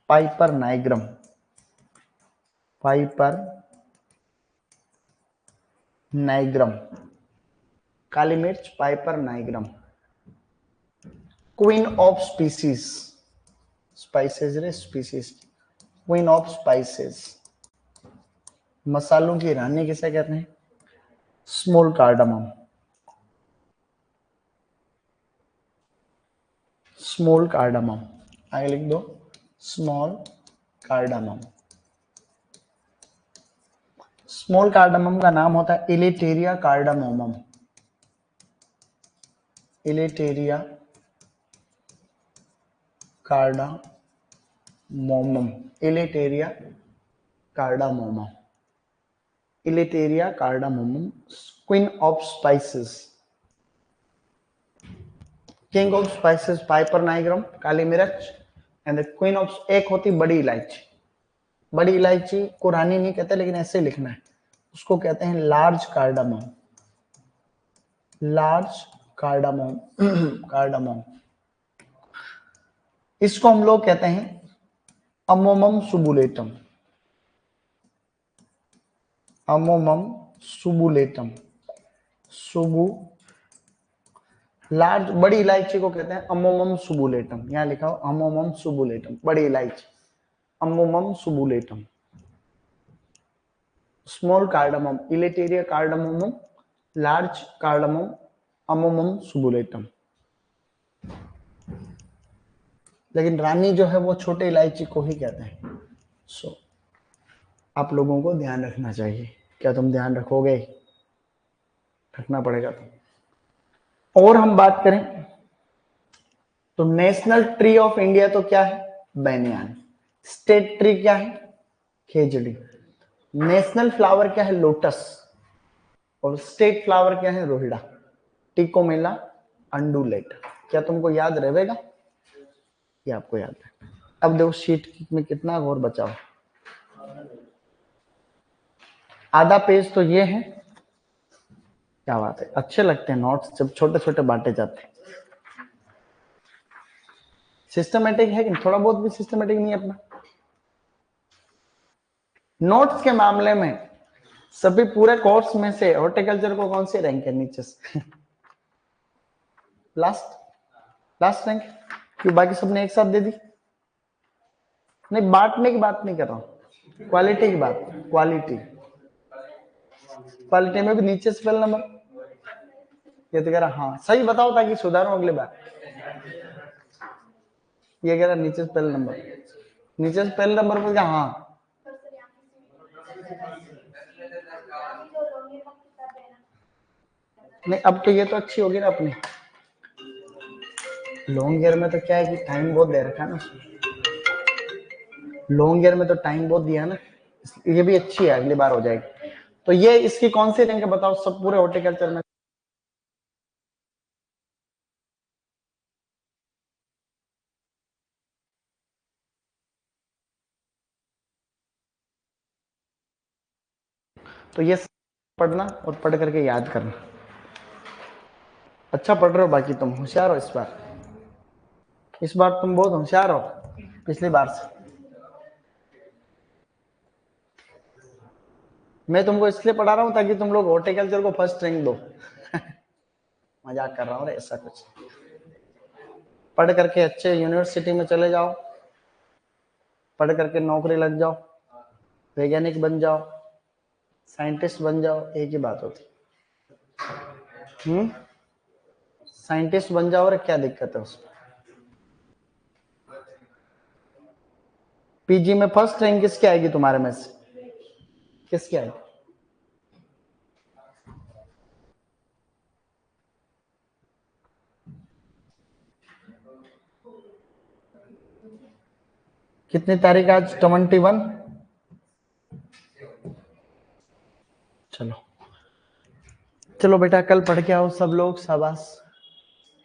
पाइपर नाइग्रम, पाइपर नाइग्रम, काली मिर्च piper nigrum. Queen of species, spices रे स्पीसीज, क्वीन ऑफ स्पाइसेस, मसालों की रानी किसे कहते हैं? स्मॉल कार्डमम, स्मॉल कार्डमम, आगे लिख दो स्मॉल कार्डमम। स्मॉल कार्डमम का नाम होता है elettaria cardamomum, elettaria cardamomum, elettaria cardamomum, elettaria cardamomum, queen of spices, king of spices piper nigrum, काली मिर्च, एंड द क्वीन ऑफ, एक होती बड़ी इलायची, बड़ी इलायची को रानी नहीं कहते लेकिन ऐसे लिखना है, उसको कहते हैं large cardamom, large cardamom, cardamom. इसको हम लोग कहते हैं अमोमम सुबुलेटम, अमोमम सुबुलेटम, सुबु, लार्ज बड़ी इलायची को कहते हैं अमोमम सुबुलेटम, यहां लिखा हो अमोमम सुबुलेटम, बड़ी इलायची amomum subulatum. Small cardamom elettaria cardamomum, large cardamom amomum subulatum. लेकिन रानी जो है वो छोटे इलायची को ही कहते हैं। सो आप लोगों को ध्यान रखना चाहिए। क्या तुम ध्यान रखोगे? रखना पड़ेगा तुम। और हम बात करें तो नेशनल ट्री ऑफ इंडिया तो क्या है? बैनियान। स्टेट ट्री क्या है? खेजड़ी। नेशनल फ्लावर क्या है? लोटस। और स्टेट फ्लावर क्या है? रोहिड़ा, टिकोमेला, अंडुलेट। क्या तुमको याद रहेगा? ये आपको याद है। अब देखो शीट में कितना और बचा हो, आधा पेज तो ये है। क्या बात है, अच्छे लगते हैं नोट्स जब छोटे छोटे बांटे जाते हैं। सिस्टमेटिक है कि थोड़ा बहुत भी सिस्टमेटिक नहीं है अपना। नोट्स के मामले में सभी पूरे कोर्स में से हॉर्टिकल्चर को कौन सी रैंक है नीचे से? Last rank. क्यों बाकी सबने एक साथ दे दी? नहीं, बांटने की बात नहीं कर रहा हूं, क्वालिटी की बात। क्वालिटी में भी नीचे से पहले नंबर। ये तो कह रहा हाँ सही बताओ ताकि सुधारो अगली बार। ये कह रहा नीचे से पहले नंबर, नीचे से पहले नंबर पर क्या? हाँ नहीं, अब तो ये तो अच्छी होगी ना अपनी। लॉन्ग ईयर में तो क्या है कि टाइम बहुत दे रखा है ना, लॉन्ग ईयर में तो टाइम बहुत दिया ना, ये भी अच्छी है, अगली बार हो जाएगी। तो ये इसकी कौन सी रैंक है बताओ सब पूरे हॉर्टिकल्चर में? तो ये पढ़ना और पढ़ करके याद करना। अच्छा पढ़ रहे हो, बाकी तुम होशियार हो इस बार तुम बहुत होशियार हो पिछली बार से। मैं तुमको इसलिए पढ़ा रहा हूं ताकि तुम लोग हॉर्टिकल्चर को फर्स्ट रैंक दो। मजाक कर रहा हूं रे, ऐसा कुछ। पढ़ करके अच्छे यूनिवर्सिटी में चले जाओ, पढ़ करके नौकरी लग जाओ, वैज्ञानिक बन जाओ, साइंटिस्ट बन जाओ, एक ही बात होती। साइंटिस्ट बन जाओ, और क्या दिक्कत है उसमें? पीजी में फर्स्ट रैंक किसकी आएगी तुम्हारे में से? किसकी आएगी? कितनी तारीख आज? 21। चलो बेटा कल पढ़ के आओ सब लोग, शाबाश।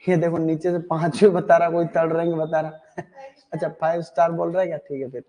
ये देखो नीचे से 5 भी बता रहा, कोई 3rd रैंक बता रहा। अच्छा 5 स्टार बोल रहा है क्या? ठीक है फिर।